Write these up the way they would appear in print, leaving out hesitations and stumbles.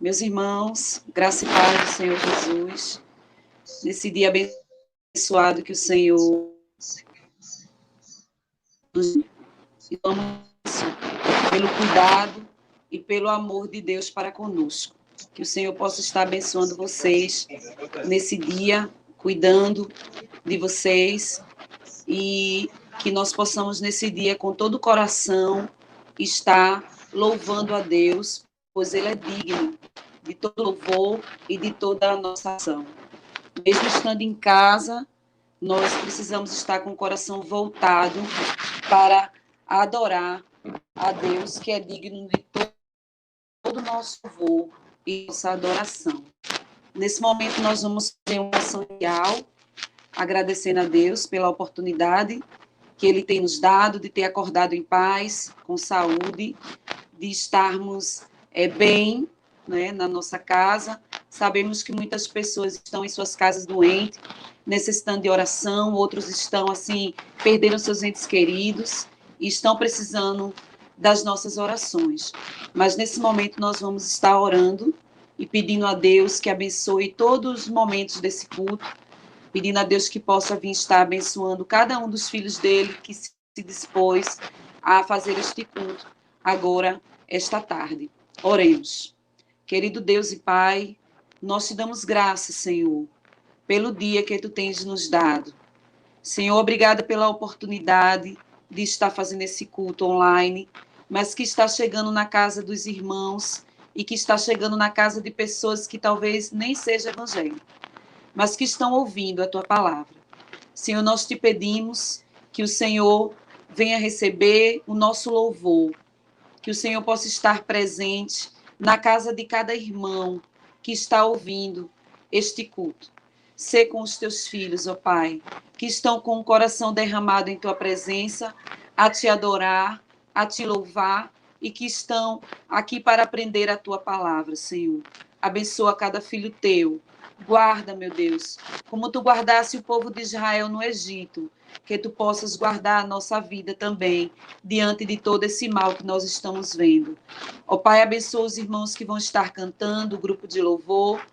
Meus irmãos, graça e paz do Senhor Jesus, nesse dia abençoado que o Senhor nos dá, pelo cuidado e pelo amor de Deus para conosco. Que o Senhor possa estar abençoando vocês nesse dia, cuidando de vocês e que nós possamos nesse dia, com todo o coração, estar louvando a Deus, pois Ele é digno de todo louvor e de toda a nossa ação. Mesmo estando em casa, nós precisamos estar com o coração voltado para adorar a Deus, que é digno de todo o nosso louvor e nossa adoração. Nesse momento, nós vamos ter uma ação real, agradecendo a Deus pela oportunidade que Ele tem nos dado de ter acordado em paz, com saúde, de estarmos bem, né, na nossa casa. Sabemos que muitas pessoas estão em suas casas doentes, necessitando de oração, outros estão, assim, perderam seus entes queridos e estão precisando das nossas orações. Mas, nesse momento, nós vamos estar orando e pedindo a Deus que abençoe todos os momentos desse culto, pedindo a Deus que possa vir estar abençoando cada um dos filhos dele que se dispôs a fazer este culto agora, esta tarde. Oremos. Querido Deus e Pai, nós te damos graças, Senhor, pelo dia que tu tens nos dado. Senhor, obrigada pela oportunidade de estar fazendo esse culto online, mas que está chegando na casa dos irmãos e que está chegando na casa de pessoas que talvez nem sejam evangélicas, mas que estão ouvindo a tua palavra. Senhor, nós te pedimos que o Senhor venha receber o nosso louvor, que o Senhor possa estar presente na casa de cada irmão que está ouvindo este culto. Sê com os teus filhos, ó Pai, que estão com o coração derramado em tua presença, a te adorar, a te louvar e que estão aqui para aprender a tua palavra, Senhor. Abençoa cada filho teu. Guarda, meu Deus, como tu guardaste o povo de Israel no Egito, que tu possas guardar a nossa vida também, diante de todo esse mal que nós estamos vendo. Ó Pai, abençoa os irmãos que vão estar cantando, o grupo de louvor.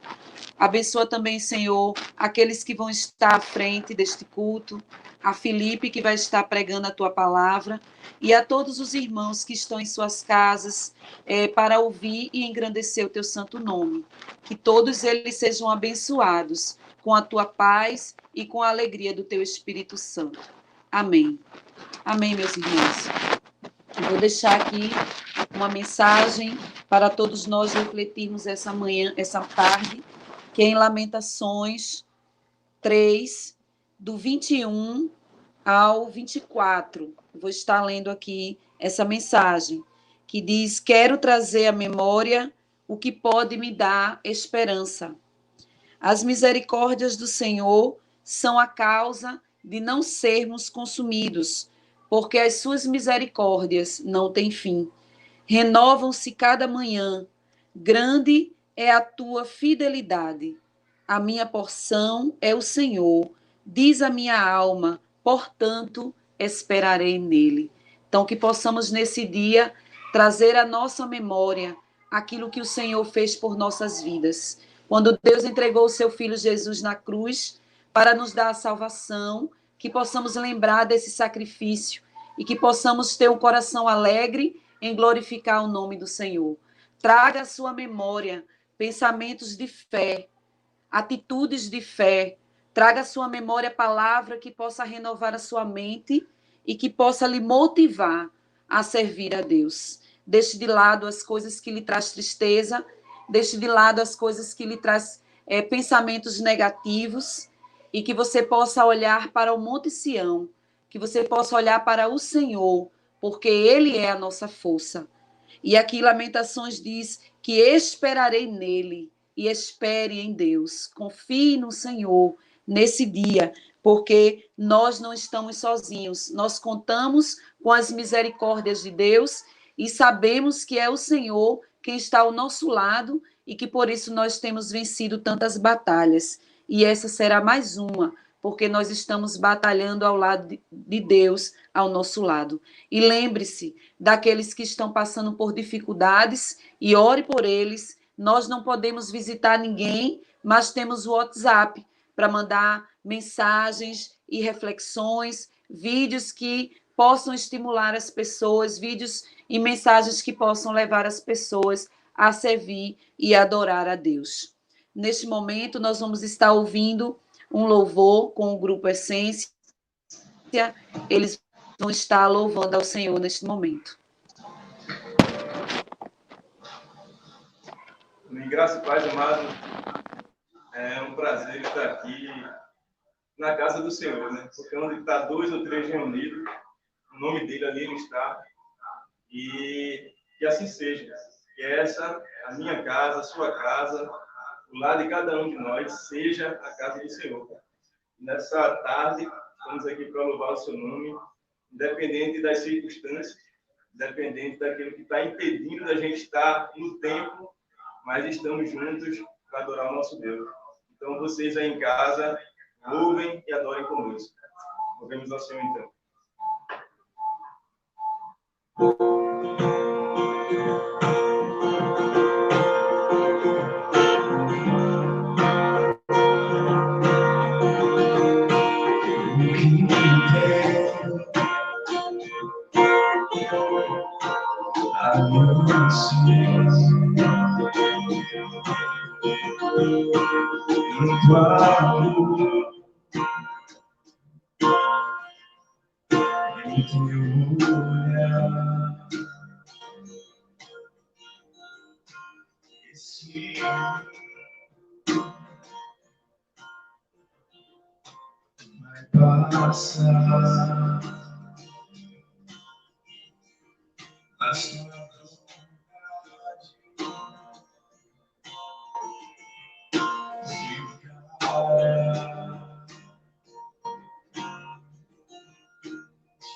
Abençoa também, Senhor, aqueles que vão estar à frente deste culto, a Felipe, que vai estar pregando a tua palavra, e a todos os irmãos que estão em suas casas para ouvir e engrandecer o teu santo nome. Que todos eles sejam abençoados com a tua paz e com a alegria do teu Espírito Santo. Amém. Amém, meus irmãos. Vou deixar aqui uma mensagem para todos nós refletirmos essa manhã, essa tarde, que é em Lamentações 3, do 21 ao 24. Vou estar lendo aqui essa mensagem, que diz: quero trazer à memória o que pode me dar esperança. As misericórdias do Senhor são a causa de não sermos consumidos, porque as suas misericórdias não têm fim. Renovam-se cada manhã. Grande é a tua fidelidade. A minha porção é o Senhor, diz a minha alma, portanto, esperarei nele. Então, que possamos nesse dia trazer à nossa memória aquilo que o Senhor fez por nossas vidas. Quando Deus entregou o seu Filho Jesus na cruz para nos dar a salvação, que possamos lembrar desse sacrifício e que possamos ter um coração alegre em glorificar o nome do Senhor. Traga à sua memória pensamentos de fé, atitudes de fé. Traga à sua memória a palavra que possa renovar a sua mente e que possa lhe motivar a servir a Deus. Deixe de lado as coisas que lhe traz tristeza, deixe de lado as coisas que lhe traz pensamentos negativos e que você possa olhar para o Monte Sião, que você possa olhar para o Senhor, porque Ele é a nossa força. E aqui Lamentações diz que esperarei nele e espere em Deus. Confie no Senhor nesse dia, porque nós não estamos sozinhos. Nós contamos com as misericórdias de Deus e sabemos que é o Senhor quem está ao nosso lado e que por isso nós temos vencido tantas batalhas. E essa será mais uma, porque nós estamos batalhando ao lado de Deus, ao nosso lado. E lembre-se daqueles que estão passando por dificuldades e ore por eles, Nós não podemos visitar ninguém, mas temos o WhatsApp para mandar mensagens e reflexões, vídeos que possam estimular as pessoas, vídeos e mensagens que possam levar as pessoas a servir e adorar a Deus. Neste momento, nós vamos estar ouvindo um louvor com o grupo Essência. Eles vão estar louvando ao Senhor neste momento. Graça e paz, amado. É um prazer estar aqui na casa do Senhor, né? Porque onde está 2 ou 3 reunidos, o nome dele ali ele está. E que assim seja. Que essa, a minha casa, a sua casa, o lar de cada um de nós, seja a casa do Senhor. Nessa tarde, estamos aqui para louvar o seu nome, independente das circunstâncias, independente daquilo que está impedindo da gente estar no templo, mas estamos juntos para adorar o nosso Deus. Então, vocês aí em casa, louvem e adorem conosco. Louvemos ao Senhor, então.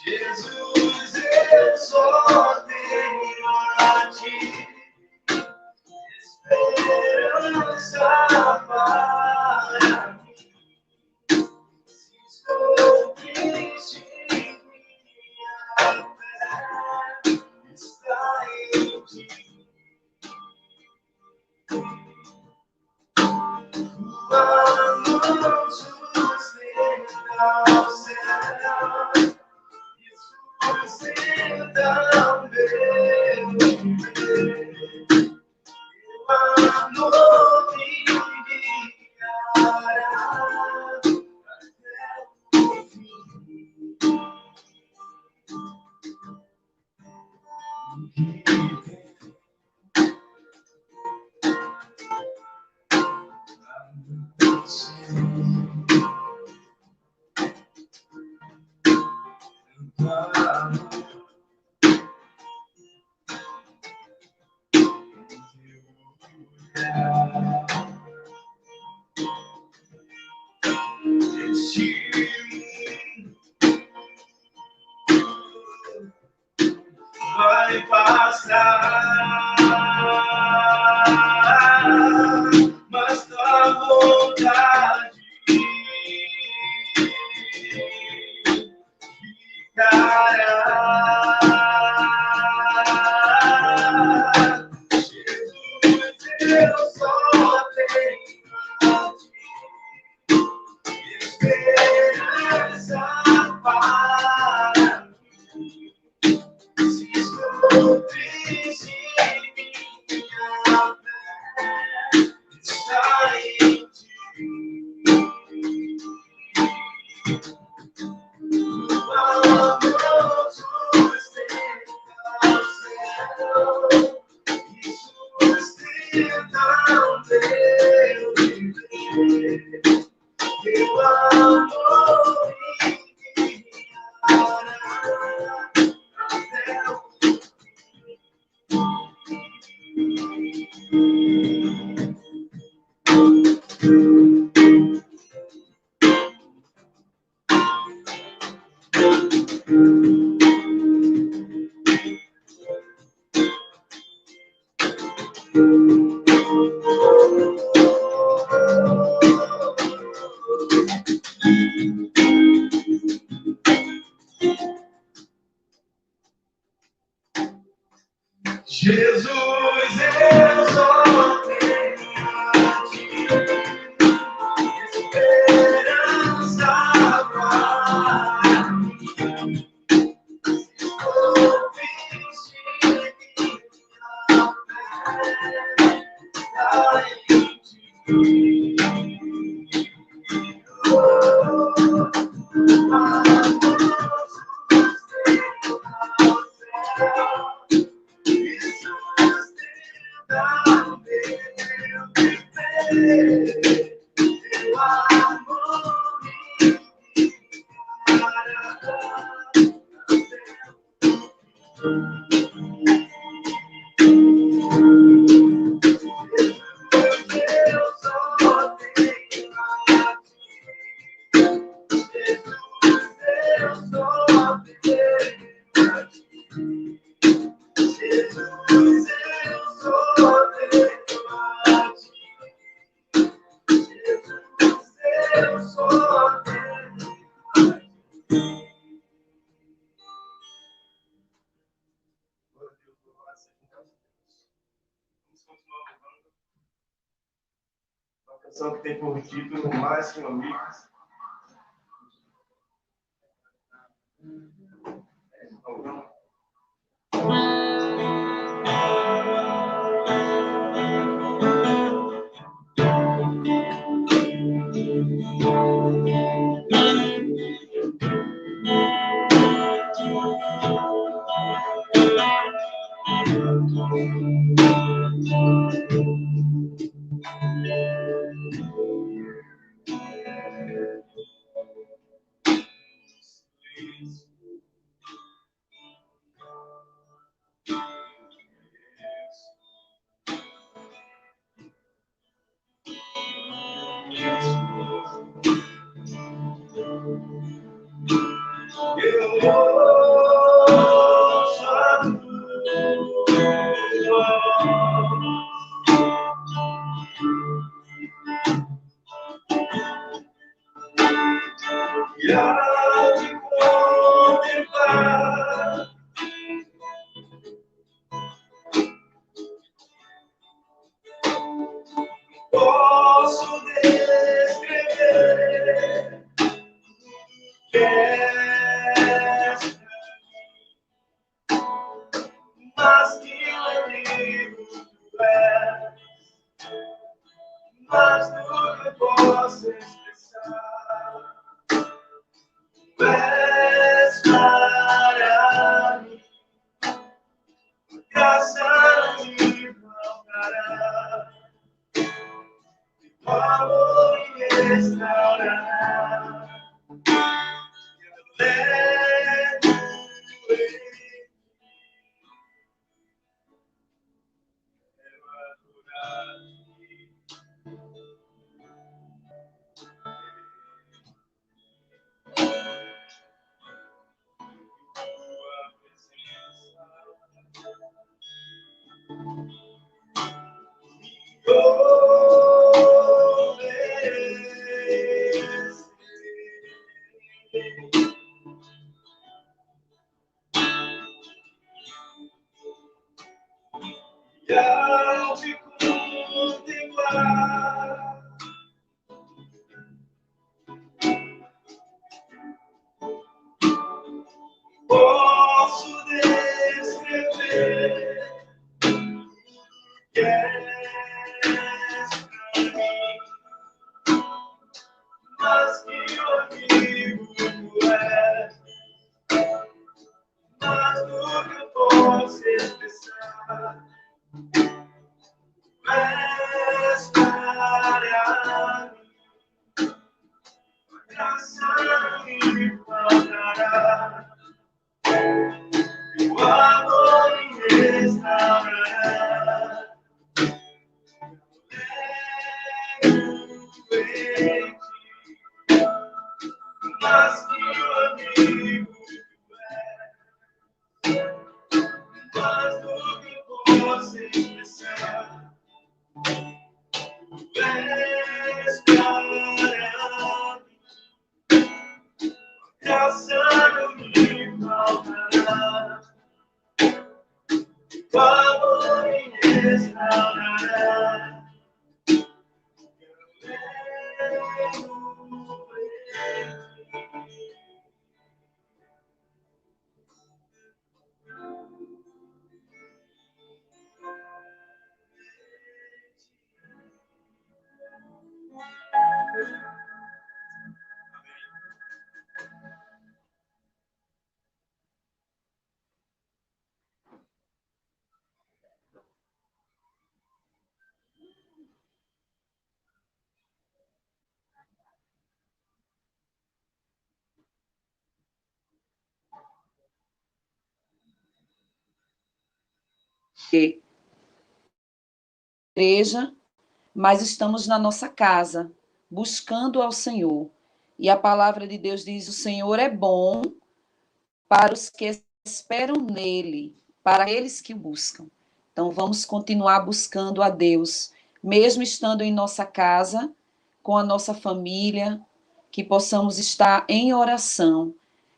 Jesus, eu só tenho a ti esperança para mim. Se estou triste, minha fé está em ti. Tua mão sustenta o céu. Sustenta o meu viver, teu amor me guiará até o fim. Vai passar, mas tua vontade ficará. Jesus, eu só tenho a ti esperança para mim. Se estou triste, minha fé está em ti. Tua mão sustenta o céu e sustenta o meu viver. Teu amor me guiará até o Jesus, eu só tenho Canção que tem por título Mais que Amigos. E há de contemplar posso descrever que és mas que amigo tu és, mas nunca posso expressar. Tu és para mim, graça não me faltará. O amor me restaurará. Levo ele, quero adorar-te. Tua presença me oferecer. E ao te contemplar, posso descrever que és pra mim, mas que amigo tu és, mas nunca posso expressar. És para mim, graça não me faltará. O amor me restaurará. Levo em ti, mas que amigo tu és, mas nunca posso expressar. Tu és para mim, graça não me faltará. O amor me restaurará. igreja, mas estamos na nossa casa, buscando ao Senhor. E a palavra de Deus diz: o Senhor é bom para os que esperam nele, para aqueles que o buscam. Então, vamos continuar buscando a Deus, mesmo estando em nossa casa, com a nossa família, que possamos estar em oração.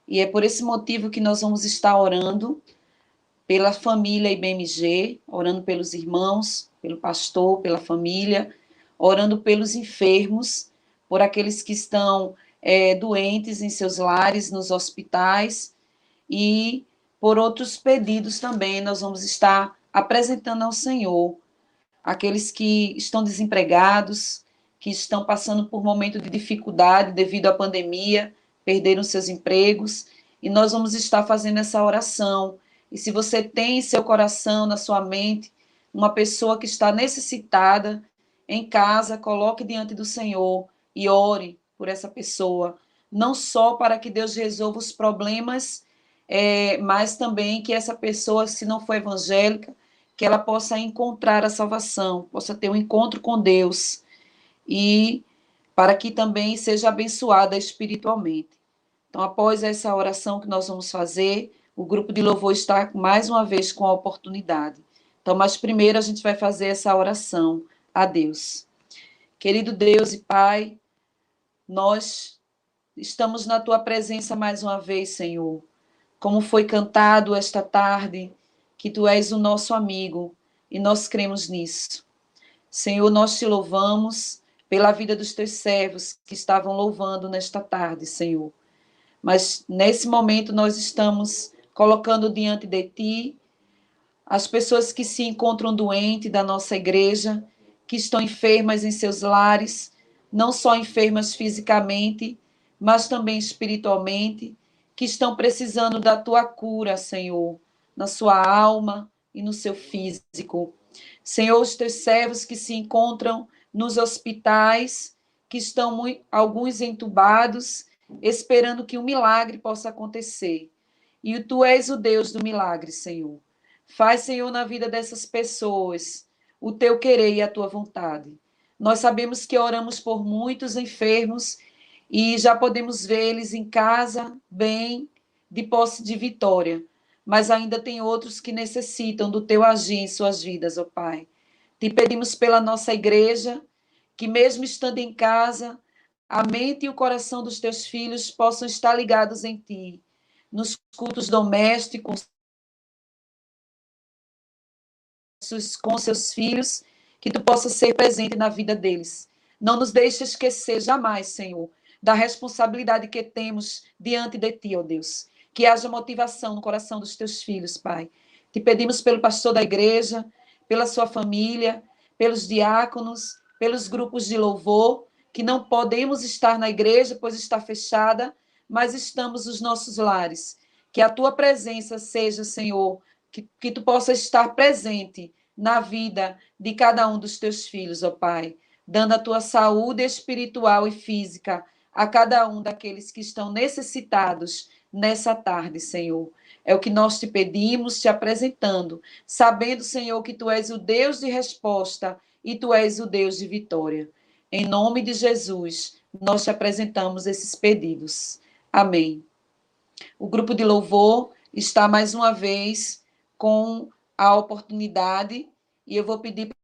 E é por esse motivo que nós vamos estar orando pela família IBMG, orando pelos irmãos, pelo pastor, pela família, orando pelos enfermos, por aqueles que estão doentes em seus lares, nos hospitais, e por outros pedidos também nós vamos estar apresentando ao Senhor, aqueles que estão desempregados, que estão passando por momento de dificuldade devido à pandemia, perderam seus empregos, e nós vamos estar fazendo essa oração. E se você tem em seu coração, na sua mente, uma pessoa que está necessitada em casa, coloque diante do Senhor e ore por essa pessoa, não só para que Deus resolva os problemas, mas também que essa pessoa, se não for evangélica, que ela possa encontrar a salvação, possa ter um encontro com Deus, e para que também seja abençoada espiritualmente. Então, após essa oração que nós vamos fazer, o grupo de louvor está mais uma vez com a oportunidade. Então, mas primeiro a gente vai fazer essa oração a Deus. Querido Deus e Pai, nós estamos na Tua presença mais uma vez, Senhor. Como foi cantado esta tarde, que Tu és o nosso amigo, e nós cremos nisso. Senhor, nós Te louvamos pela vida dos Teus servos que estavam louvando nesta tarde, Senhor. Mas nesse momento nós estamos colocando diante de Ti as pessoas que se encontram doentes da nossa igreja, que estão enfermas em seus lares, não só enfermas fisicamente, mas também espiritualmente, que estão precisando da Tua cura, Senhor, na sua alma e no seu físico. Senhor, os Teus servos que se encontram nos hospitais, que estão alguns entubados, esperando que um milagre possa acontecer. E Tu és o Deus do milagre, Senhor. Faz, Senhor, na vida dessas pessoas o Teu querer e a Tua vontade. Nós sabemos que oramos por muitos enfermos e já podemos vê-los em casa, bem, de posse de vitória. Mas ainda tem outros que necessitam do Teu agir em suas vidas, ó Pai. Te pedimos pela nossa igreja, que mesmo estando em casa, a mente e o coração dos Teus filhos possam estar ligados em Ti, nos cultos domésticos, com seus filhos, que Tu possa ser presente na vida deles. Não nos deixe esquecer jamais, Senhor, da responsabilidade que temos diante de Ti, ó Deus. Que haja motivação no coração dos Teus filhos, Pai. Te pedimos pelo pastor da igreja, pela sua família, pelos diáconos, pelos grupos de louvor, que não podemos estar na igreja, pois está fechada, mas estamos nos nossos lares. Que a Tua presença seja, Senhor, que Tu possa estar presente na vida de cada um dos Teus filhos, ó Pai, dando a Tua saúde espiritual e física a cada um daqueles que estão necessitados nessa tarde, Senhor. É o que nós Te pedimos, Te apresentando, sabendo, Senhor, que Tu és o Deus de resposta e Tu és o Deus de vitória. Em nome de Jesus, nós Te apresentamos esses pedidos. Amém. O grupo de louvor está mais uma vez com a oportunidade, e eu vou pedir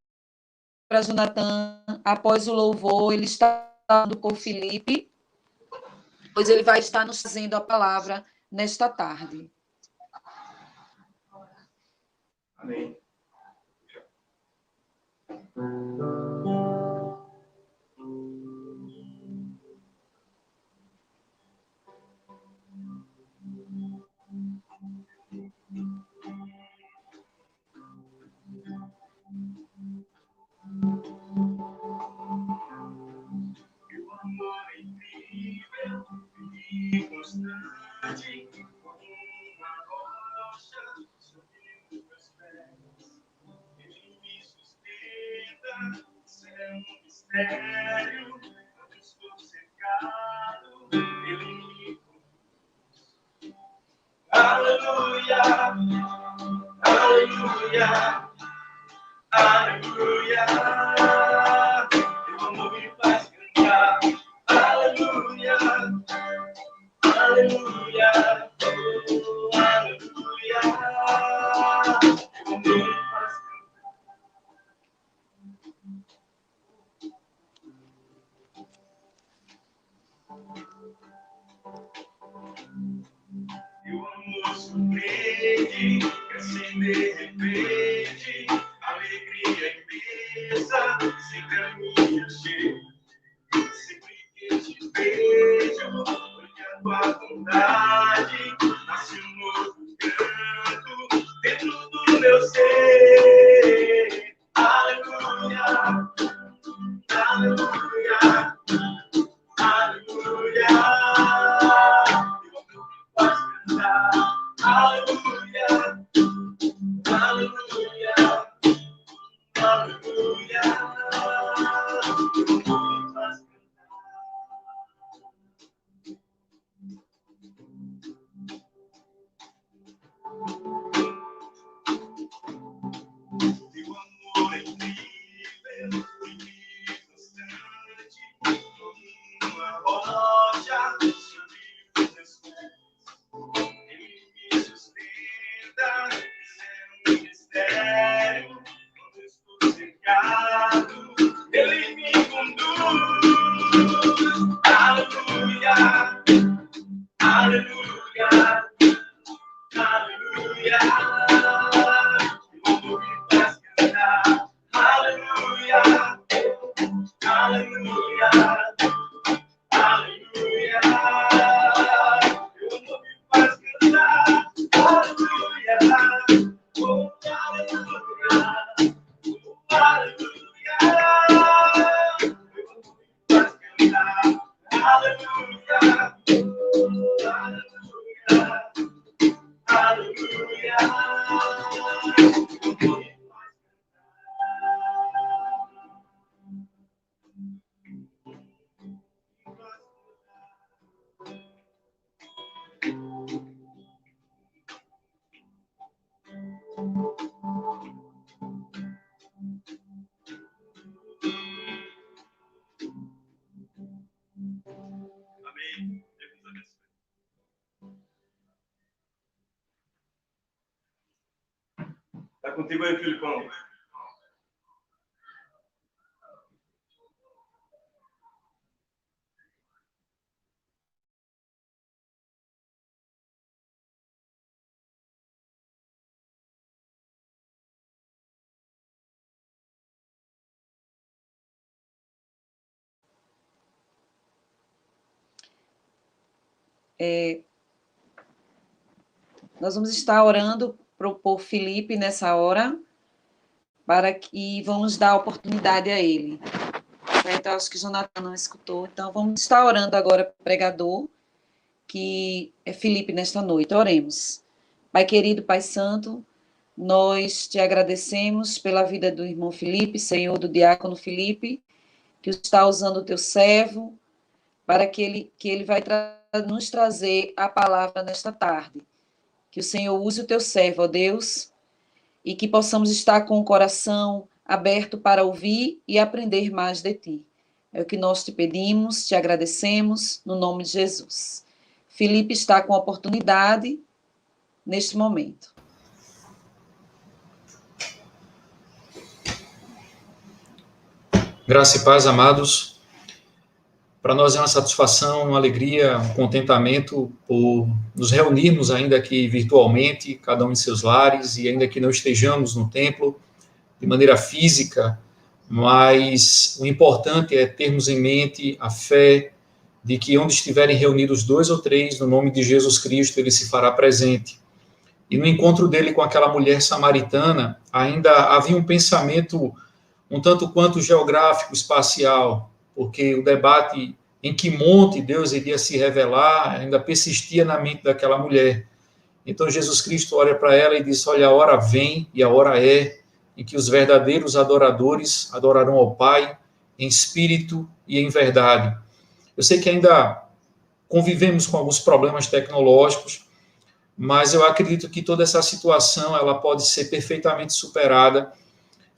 para Jonathan, após o louvor, ele está falando com o Felipe, pois ele vai estar nos trazendo a palavra nesta tarde. Amém. E constante como uma rocha sobre os meus pés. Ele me sustenta, isso é um mistério. Quando estou cercado, ele me conduz. Aleluia, aleluia, Aleluia. Teu amor me faz cantar. Aleluia. Aleluia. Oh, aleluia. Teu amor me faz cantar. Teu amor surpreende, cresce de repente, alegria imensa, sem caminho cheio. Sempre que te vejo, porque a tua bondade nasce um novo canto dentro do meu ser. Aleluia, aleluia, aleluia. Faz cantar, aleluia, aleluia, aleluia. Faz teu amor é incrível, constante, como uma rocha sobre os meus pés. Ele me sustenta, isso é um mistério. Quando estou cercado, ele me conduz. Aleluia, aleluia, aleluia. O amor me faz cantar. Aleluia, aleluia, aleluia. O amor me faz cantar. Aleluia, oh, aleluia, oh, aleluia. O amor me faz cantar. Aleluia, oh, aleluia. Aleluia. Amém. Deus abençoe. Tá contigo aí, Filipão. Nós vamos estar orando por Felipe nessa hora, e vamos dar oportunidade a ele. Certo? Eu acho que Jonathan não escutou, então vamos estar orando agora para o pregador, que é Felipe nesta noite. Oremos. Pai querido, Pai santo, nós te agradecemos pela vida do irmão Felipe, Senhor, do diácono Felipe, que está usando o teu servo, para que ele vai nos trazer a palavra nesta tarde. Que o Senhor use o teu servo, ó Deus, e que possamos estar com o coração aberto para ouvir e aprender mais de ti. É o que nós te pedimos, te agradecemos, no nome de Jesus. Felipe está com a oportunidade neste momento. Graça e paz, amados. Para nós é uma satisfação, uma alegria, um contentamento por nos reunirmos ainda aqui virtualmente, cada um em seus lares, e ainda que não estejamos no templo de maneira física, mas o importante é termos em mente a fé de que onde estiverem reunidos 2 ou 3, no nome de Jesus Cristo, ele se fará presente. E no encontro dele com aquela mulher samaritana, ainda havia um pensamento um tanto quanto geográfico, espacial, porque o debate em que monte Deus iria se revelar ainda persistia na mente daquela mulher. Então Jesus Cristo olha para ela e diz: olha, a hora vem e a hora é em que os verdadeiros adoradores adorarão ao Pai em espírito e em verdade. Eu sei que ainda convivemos com alguns problemas tecnológicos, mas eu acredito que toda essa situação ela pode ser perfeitamente superada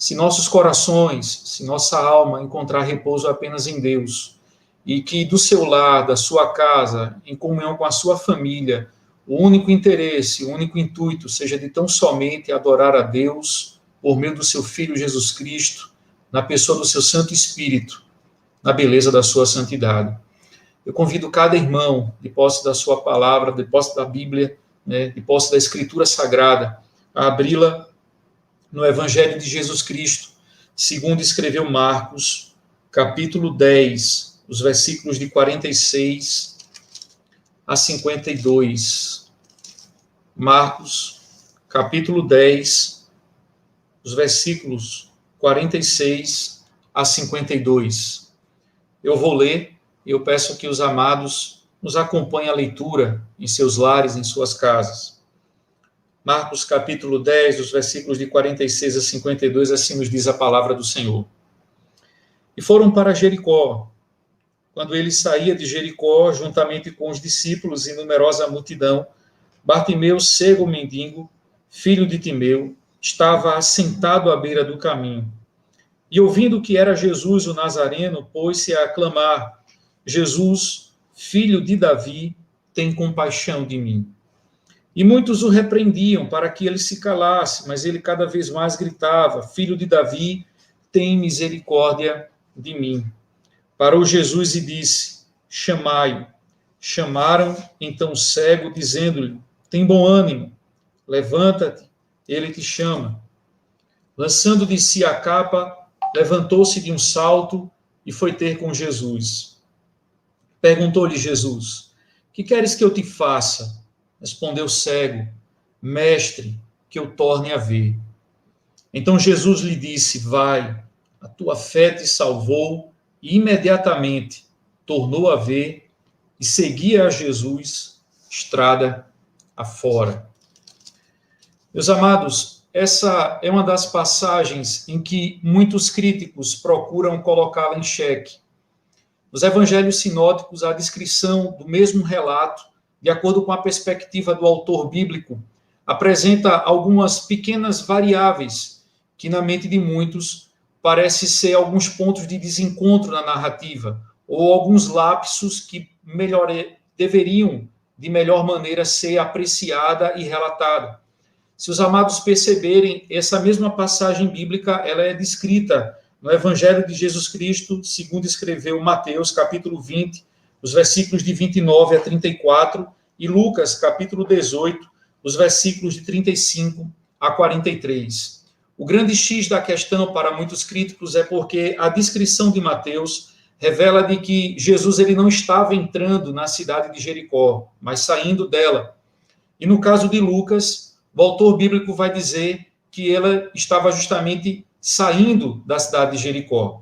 se nossos corações, se nossa alma encontrar repouso apenas em Deus, e que do seu lar, da sua casa, em comunhão com a sua família, o único interesse, o único intuito seja de tão somente adorar a Deus por meio do seu Filho Jesus Cristo, na pessoa do seu Santo Espírito, na beleza da sua santidade. Eu convido cada irmão, de posse da sua palavra, de posse da Bíblia, né, de posse da Escritura Sagrada, a abri-la no Evangelho de Jesus Cristo, segundo escreveu Marcos, capítulo 10, os versículos de 46 a 52. Marcos, capítulo 10, os versículos 46 a 52. Eu vou ler e eu peço que os amados nos acompanhem a leitura em seus lares, em suas casas. Marcos, capítulo 10, os versículos de 46 a 52, assim nos diz a palavra do Senhor. E foram para Jericó. Quando ele saía de Jericó, juntamente com os discípulos e numerosa multidão, Bartimeu, cego mendigo, filho de Timeu, estava assentado à beira do caminho. E ouvindo que era Jesus o Nazareno, pôs-se a clamar: Jesus, filho de Davi, tem compaixão de mim. E muitos o repreendiam para que ele se calasse, mas ele cada vez mais gritava: Filho de Davi, tem misericórdia de mim. Parou Jesus e disse: Chamai-o. Chamaram então o cego, dizendo-lhe: Tem bom ânimo, levanta-te, ele te chama. Lançando de si a capa, levantou-se de um salto e foi ter com Jesus. Perguntou-lhe Jesus: Que queres que eu te faça? Respondeu o cego: Mestre, que eu torne a ver. Então Jesus lhe disse: Vai, a tua fé te salvou. E imediatamente tornou a ver e seguia a Jesus estrada afora. Meus amados, essa é uma das passagens em que muitos críticos procuram colocá-la em xeque. Nos evangelhos sinóticos, a descrição do mesmo relato, de acordo com a perspectiva do autor bíblico, apresenta algumas pequenas variáveis que, na mente de muitos, parece ser alguns pontos de desencontro na narrativa, ou alguns lapsos que deveriam, de melhor maneira, ser apreciada e relatada. Se os amados perceberem, essa mesma passagem bíblica, ela é descrita no Evangelho de Jesus Cristo, segundo escreveu Mateus, capítulo 20, os versículos de 29 a 34, e Lucas, capítulo 18, os versículos de 35 a 43. O grande X da questão para muitos críticos é porque a descrição de Mateus revela de que Jesus ele não estava entrando na cidade de Jericó, mas saindo dela. E no caso de Lucas, o autor bíblico vai dizer que ela estava justamente saindo da cidade de Jericó.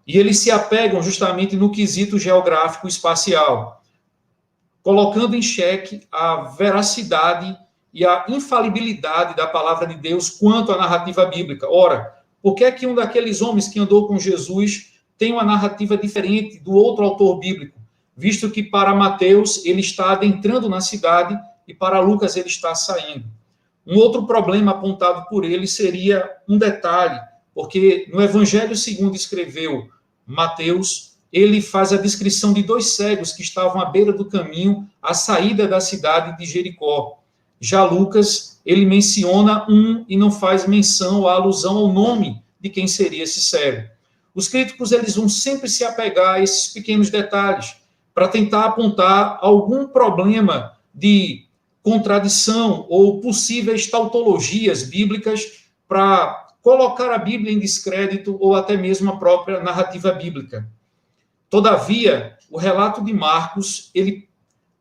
E eles se apegam justamente no quesito geográfico espacial, colocando em xeque a veracidade e a infalibilidade da palavra de Deus quanto à narrativa bíblica. Ora, por que é que um daqueles homens que andou com Jesus tem uma narrativa diferente do outro autor bíblico? Visto que para Mateus ele está adentrando na cidade e para Lucas ele está saindo. Um outro problema apontado por ele seria um detalhe, porque no Evangelho segundo escreveu Mateus, ele faz a descrição de dois cegos que estavam à beira do caminho, à saída da cidade de Jericó. Já Lucas, ele menciona um e não faz menção ou alusão ao nome de quem seria esse cego. Os críticos eles vão sempre se apegar a esses pequenos detalhes para tentar apontar algum problema de contradição ou possíveis tautologias bíblicas para colocar a Bíblia em descrédito ou até mesmo a própria narrativa bíblica. Todavia, o relato de Marcos, ele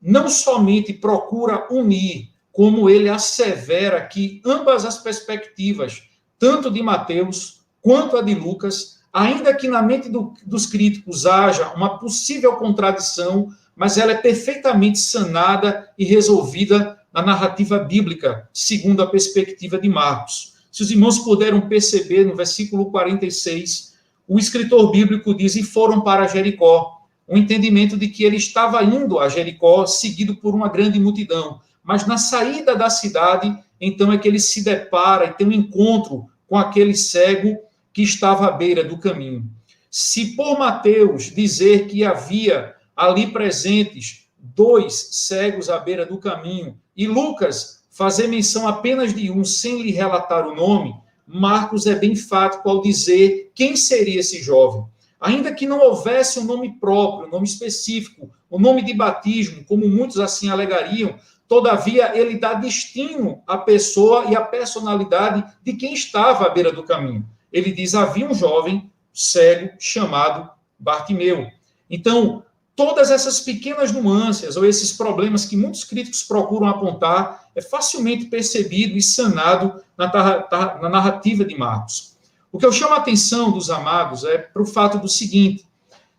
não somente procura unir, como ele assevera que ambas as perspectivas, tanto de Mateus quanto a de Lucas, ainda que na mente dos críticos haja uma possível contradição, mas ela é perfeitamente sanada e resolvida na narrativa bíblica, segundo a perspectiva de Marcos. Se os irmãos puderam perceber, no versículo 46, o escritor bíblico diz: e foram para Jericó. O entendimento de que ele estava indo a Jericó, seguido por uma grande multidão. Mas na saída da cidade, então é que ele se depara e tem um encontro com aquele cego que estava à beira do caminho. Se por Mateus dizer que havia ali presentes 2 cegos à beira do caminho, e Lucas fazer menção apenas de um, sem lhe relatar o nome, Marcos é bem enfático ao dizer quem seria esse jovem. Ainda que não houvesse um nome próprio, um nome específico, um nome de batismo, como muitos assim alegariam, todavia ele dá destino à pessoa e à personalidade de quem estava à beira do caminho. Ele diz, havia um jovem cego chamado Bartimeu. Então, todas essas pequenas nuances ou esses problemas que muitos críticos procuram apontar é facilmente percebido e sanado na narrativa de Marcos. O que eu chamo a atenção dos amados é para o fato do seguinte: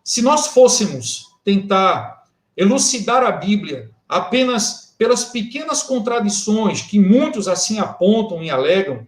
se nós fôssemos tentar elucidar a Bíblia apenas pelas pequenas contradições que muitos assim apontam e alegam,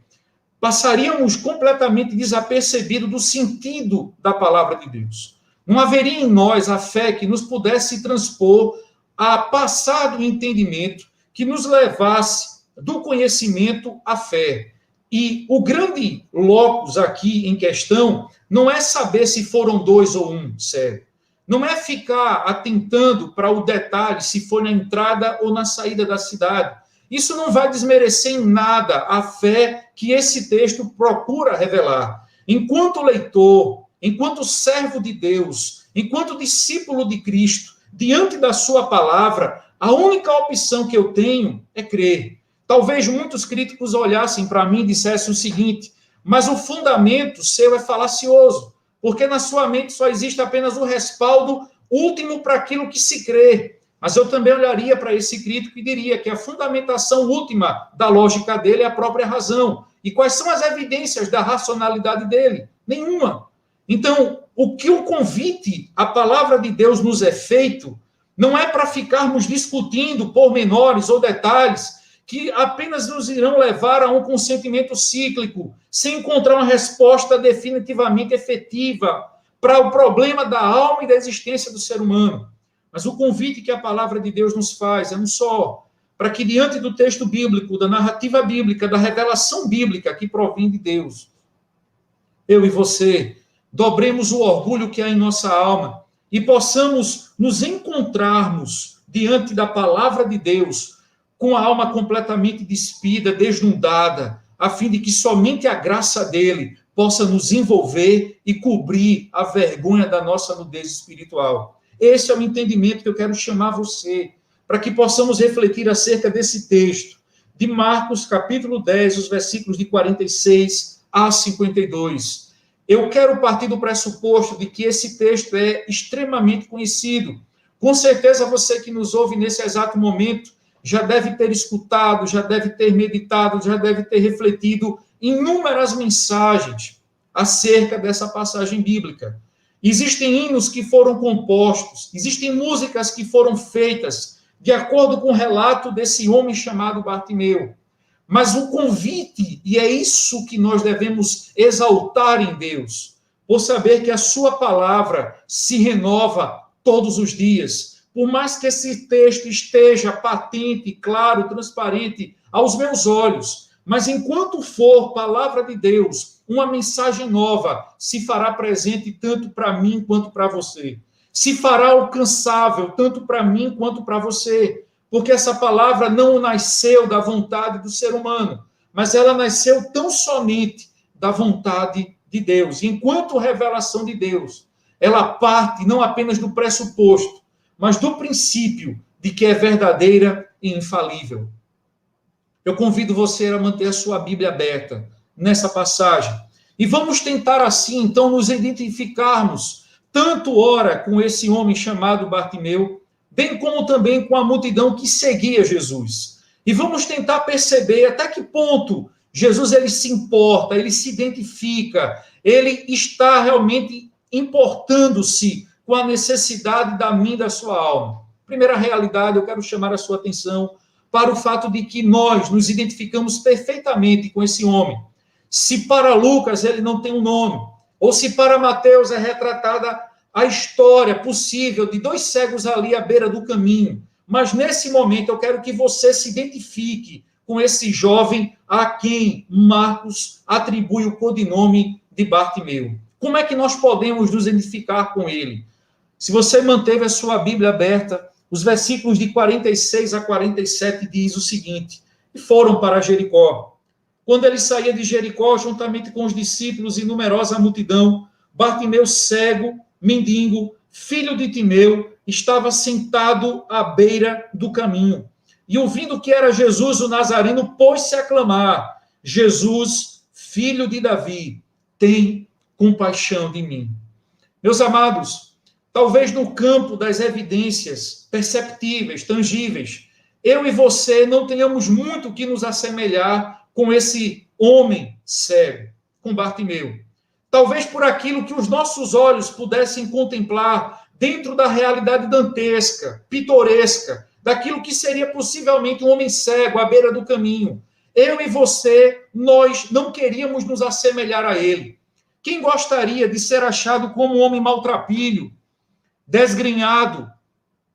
passaríamos completamente desapercebido do sentido da palavra de Deus. Não haveria em nós a fé que nos pudesse transpor a passar do entendimento, que nos levasse do conhecimento à fé. E o grande locus aqui em questão não é saber se foram 2 ou 1, sério. Não é ficar atentando para o detalhe, se foi na entrada ou na saída da cidade. Isso não vai desmerecer em nada a fé que esse texto procura revelar. Enquanto leitor, enquanto servo de Deus, enquanto discípulo de Cristo, diante da sua palavra, a única opção que eu tenho é crer. Talvez muitos críticos olhassem para mim e dissessem o seguinte: mas o fundamento seu é falacioso, porque na sua mente só existe apenas o respaldo último para aquilo que se crê. Mas eu também olharia para esse crítico e diria que a fundamentação última da lógica dele é a própria razão. E quais são as evidências da racionalidade dele? Nenhuma. Então, o que o convite, a palavra de Deus nos é feito, não é para ficarmos discutindo pormenores ou detalhes que apenas nos irão levar a um consentimento cíclico, sem encontrar uma resposta definitivamente efetiva para o problema da alma e da existência do ser humano. Mas o convite que a palavra de Deus nos faz é um só, para que diante do texto bíblico, da narrativa bíblica, da revelação bíblica que provém de Deus, eu e você dobremos o orgulho que há em nossa alma e possamos nos encontrarmos diante da palavra de Deus com a alma completamente despida, desnudada, a fim de que somente a graça dele possa nos envolver e cobrir a vergonha da nossa nudez espiritual. Esse é o entendimento que eu quero chamar você, para que possamos refletir acerca desse texto, de Marcos, capítulo 10, os versículos de 46 a 52. Eu quero partir do pressuposto de que esse texto é extremamente conhecido. Com certeza você que nos ouve nesse exato momento já deve ter escutado, já deve ter meditado, já deve ter refletido inúmeras mensagens acerca dessa passagem bíblica. Existem hinos que foram compostos, existem músicas que foram feitas de acordo com o relato desse homem chamado Bartimeu. Mas o convite, e é isso que nós devemos exaltar em Deus, por saber que a sua palavra se renova todos os dias. Por mais que esse texto esteja patente, claro, transparente aos meus olhos, mas enquanto for palavra de Deus, uma mensagem nova se fará presente tanto para mim quanto para você. Se fará alcançável tanto para mim quanto para você. Porque essa palavra não nasceu da vontade do ser humano, mas ela nasceu tão somente da vontade de Deus. E enquanto revelação de Deus, ela parte não apenas do pressuposto, mas do princípio de que é verdadeira e infalível. Eu convido você a manter a sua Bíblia aberta nessa passagem. E vamos tentar assim, então, nos identificarmos, tanto ora com esse homem chamado Bartimeu, bem como também com a multidão que seguia Jesus. E vamos tentar perceber até que ponto Jesus ele se importa, ele se identifica, ele está realmente importando-se com a necessidade da minha e da sua alma. Primeira realidade, eu quero chamar a sua atenção para o fato de que nós nos identificamos perfeitamente com esse homem. Se para Lucas ele não tem um nome, ou se para Mateus é retratada a história possível de 2 cegos ali à beira do caminho, mas nesse momento eu quero que você se identifique com esse jovem a quem Marcos atribui o codinome de Bartimeu. Como é que nós podemos nos identificar com ele? Se você manteve a sua Bíblia aberta, os versículos de 46 a 47 diz o seguinte: e foram para Jericó. Quando ele saía de Jericó, juntamente com os discípulos e numerosa multidão, Bartimeu, cego, mendigo, filho de Timeu, estava sentado à beira do caminho. E ouvindo que era Jesus o Nazareno, pôs-se a clamar: Jesus, filho de Davi, tem compaixão de mim. Meus amados, talvez no campo das evidências perceptíveis, tangíveis, eu e você não tenhamos muito que nos assemelhar com esse homem cego, com Bartimeu. Talvez por aquilo que os nossos olhos pudessem contemplar dentro da realidade dantesca, pitoresca, daquilo que seria possivelmente um homem cego à beira do caminho. Eu e você, nós não queríamos nos assemelhar a ele. Quem gostaria de ser achado como um homem maltrapilho, desgrenhado,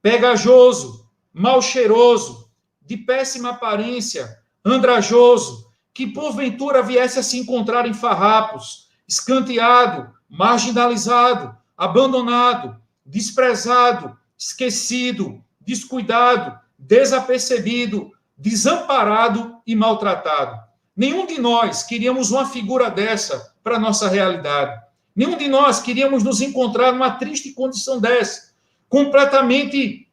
pegajoso, mal cheiroso, de péssima aparência, andrajoso, que porventura viesse a se encontrar em farrapos, escanteado, marginalizado, abandonado, desprezado, esquecido, descuidado, desapercebido, desamparado e maltratado. Nenhum de nós queríamos uma figura dessa para a nossa realidade. Nenhum de nós queríamos nos encontrar numa triste condição dessa, completamente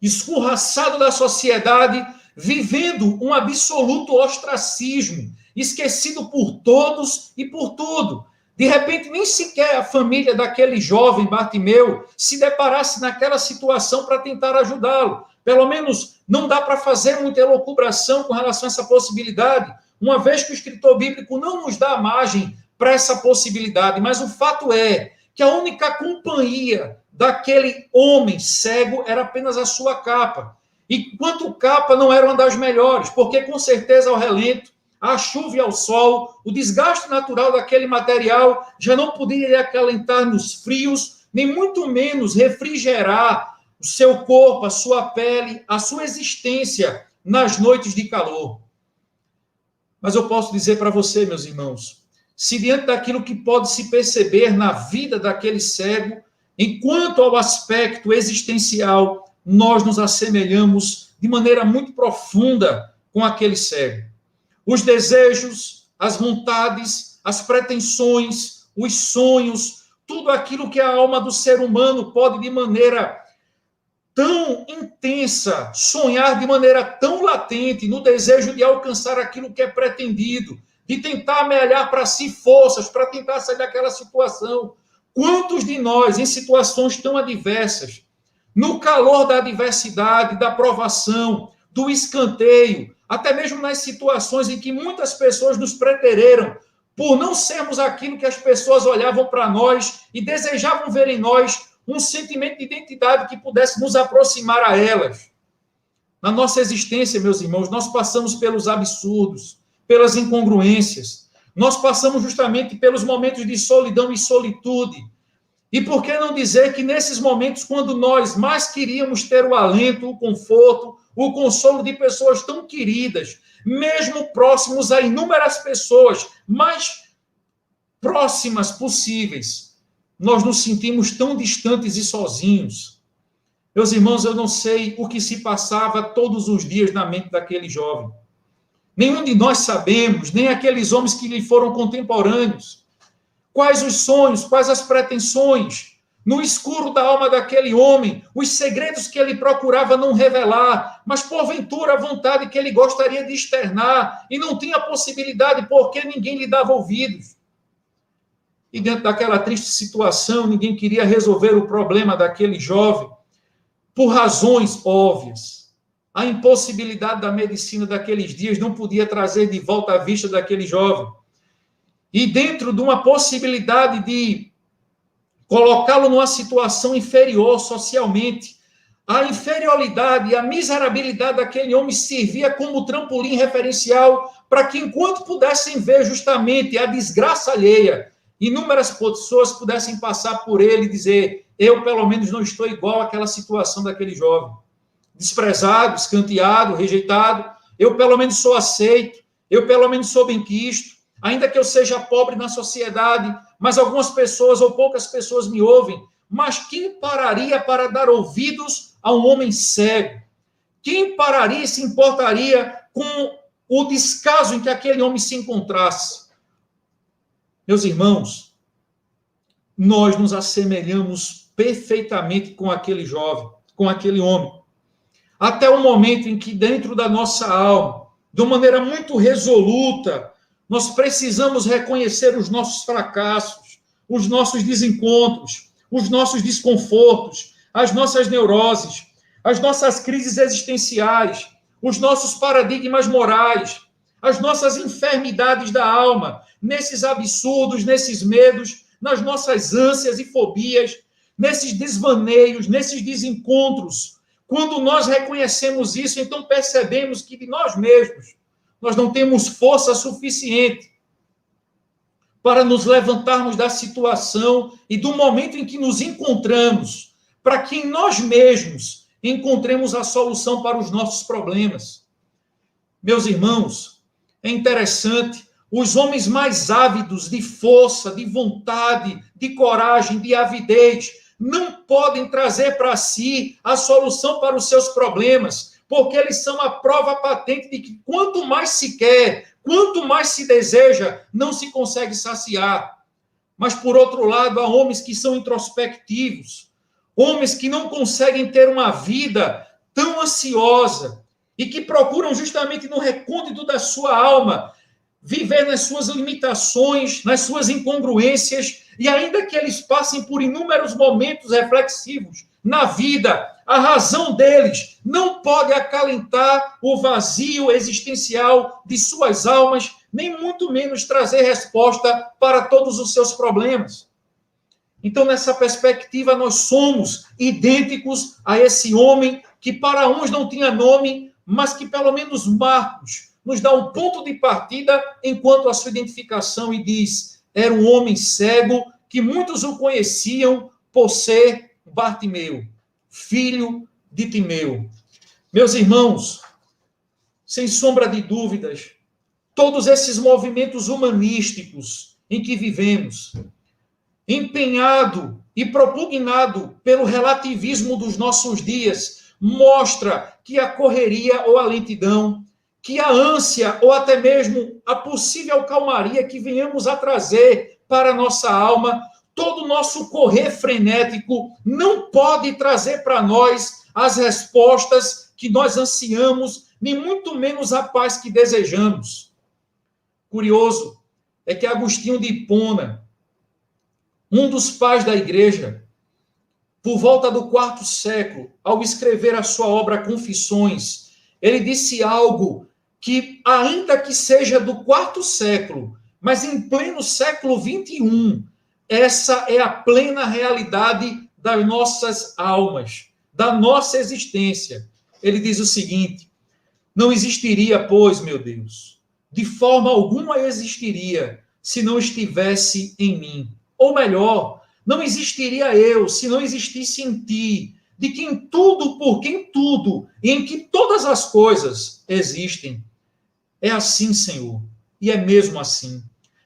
escorraçado da sociedade, vivendo um absoluto ostracismo, esquecido por todos e por tudo. De repente, nem sequer a família daquele jovem Bartimeu se deparasse naquela situação para tentar ajudá-lo. Pelo menos não dá para fazer muita elucubração com relação a essa possibilidade, uma vez que o escritor bíblico não nos dá margem para essa possibilidade. Mas o fato é que a única companhia daquele homem cego era apenas a sua capa. E quanto capa não era uma das melhores, porque com certeza ao relento, à chuva e ao sol, o desgaste natural daquele material já não podia lhe acalentar nos frios, nem muito menos refrigerar o seu corpo, a sua pele, a sua existência nas noites de calor. Mas eu posso dizer para você, meus irmãos, se diante daquilo que pode se perceber na vida daquele cego, enquanto ao aspecto existencial, nós nos assemelhamos de maneira muito profunda com aquele cego. Os desejos, as vontades, as pretensões, os sonhos, tudo aquilo que a alma do ser humano pode de maneira tão intensa, sonhar de maneira tão latente, no desejo de alcançar aquilo que é pretendido, de tentar amealhar para si forças, para tentar sair daquela situação. Quantos de nós, em situações tão adversas, no calor da adversidade, da provação, do escanteio, até mesmo nas situações em que muitas pessoas nos pretereram por não sermos aquilo que as pessoas olhavam para nós e desejavam ver em nós um sentimento de identidade que pudesse nos aproximar a elas. Na nossa existência, meus irmãos, nós passamos pelos absurdos, pelas incongruências, nós passamos justamente pelos momentos de solidão e solitude. E por que não dizer que nesses momentos, quando nós mais queríamos ter o alento, o conforto, o consolo de pessoas tão queridas, mesmo próximos a inúmeras pessoas, mais próximas possíveis, nós nos sentimos tão distantes e sozinhos. Meus irmãos, eu não sei o que se passava todos os dias na mente daquele jovem. Nenhum de nós sabemos, nem aqueles homens que lhe foram contemporâneos. Quais os sonhos, quais as pretensões, no escuro da alma daquele homem, os segredos que ele procurava não revelar, mas porventura a vontade que ele gostaria de externar e não tinha possibilidade porque ninguém lhe dava ouvidos. E dentro daquela triste situação, ninguém queria resolver o problema daquele jovem por razões óbvias. A impossibilidade da medicina daqueles dias não podia trazer de volta a vista daquele jovem. E dentro de uma possibilidade de colocá-lo numa situação inferior socialmente, a inferioridade e a miserabilidade daquele homem servia como trampolim referencial para que, enquanto pudessem ver justamente a desgraça alheia, inúmeras pessoas pudessem passar por ele e dizer: eu, pelo menos, não estou igual àquela situação daquele jovem. Desprezado, escanteado, rejeitado, eu, pelo menos, sou aceito, eu, pelo menos, sou benquisto. ainda que eu seja pobre na sociedade, mas algumas pessoas ou poucas pessoas me ouvem. Mas quem pararia para dar ouvidos a um homem cego? Quem pararia e se importaria com o descaso em que aquele homem se encontrasse? Meus irmãos, nós nos assemelhamos perfeitamente com aquele jovem, com aquele homem. Até o momento em que dentro da nossa alma, de uma maneira muito resoluta, nós precisamos reconhecer os nossos fracassos, os nossos desencontros, os nossos desconfortos, as nossas neuroses, as nossas crises existenciais, os nossos paradigmas morais, as nossas enfermidades da alma, nesses absurdos, nesses medos, nas nossas ânsias e fobias, nesses desvaneios, nesses desencontros. Quando nós reconhecemos isso, então percebemos que de nós mesmos, nós não temos força suficiente para nos levantarmos da situação e do momento em que nos encontramos, para que em nós mesmos encontremos a solução para os nossos problemas. Meus irmãos, é interessante, os homens mais ávidos de força, de vontade, de coragem, de avidez, não podem trazer para si a solução para os seus problemas, porque eles são a prova patente de que quanto mais se quer, quanto mais se deseja, não se consegue saciar. Mas, por outro lado, há homens que são introspectivos, homens que não conseguem ter uma vida tão ansiosa e que procuram justamente no recôndito da sua alma viver nas suas limitações, nas suas incongruências, e ainda que eles passem por inúmeros momentos reflexivos na vida, a razão deles não pode acalentar o vazio existencial de suas almas, nem muito menos trazer resposta para todos os seus problemas. Então, nessa perspectiva, nós somos idênticos a esse homem que para uns não tinha nome, mas que pelo menos Marcos nos dá um ponto de partida enquanto a sua identificação e diz, era um homem cego que muitos o conheciam por ser Bartimeu, filho de Timeu. Meus irmãos, sem sombra de dúvidas, todos esses movimentos humanísticos em que vivemos, empenhado e propugnado pelo relativismo dos nossos dias, mostra que a correria ou a lentidão, que a ânsia ou até mesmo a possível calmaria que venhamos a trazer para a nossa alma, todo o nosso correr frenético não pode trazer para nós as respostas que nós ansiamos, nem muito menos a paz que desejamos. Curioso é que Agostinho de Hipona, um dos pais da igreja, por volta do IV século, ao escrever a sua obra Confissões, ele disse algo que, ainda que seja do IV século, mas em pleno século XXI, essa é a plena realidade das nossas almas, da nossa existência. Ele diz o seguinte, não existiria, pois, meu Deus, de forma alguma existiria, se não estivesse em mim. Ou melhor, não existiria eu, se não existisse em ti, de quem tudo, por quem tudo, e em que todas as coisas existem. É assim, Senhor, e é mesmo assim.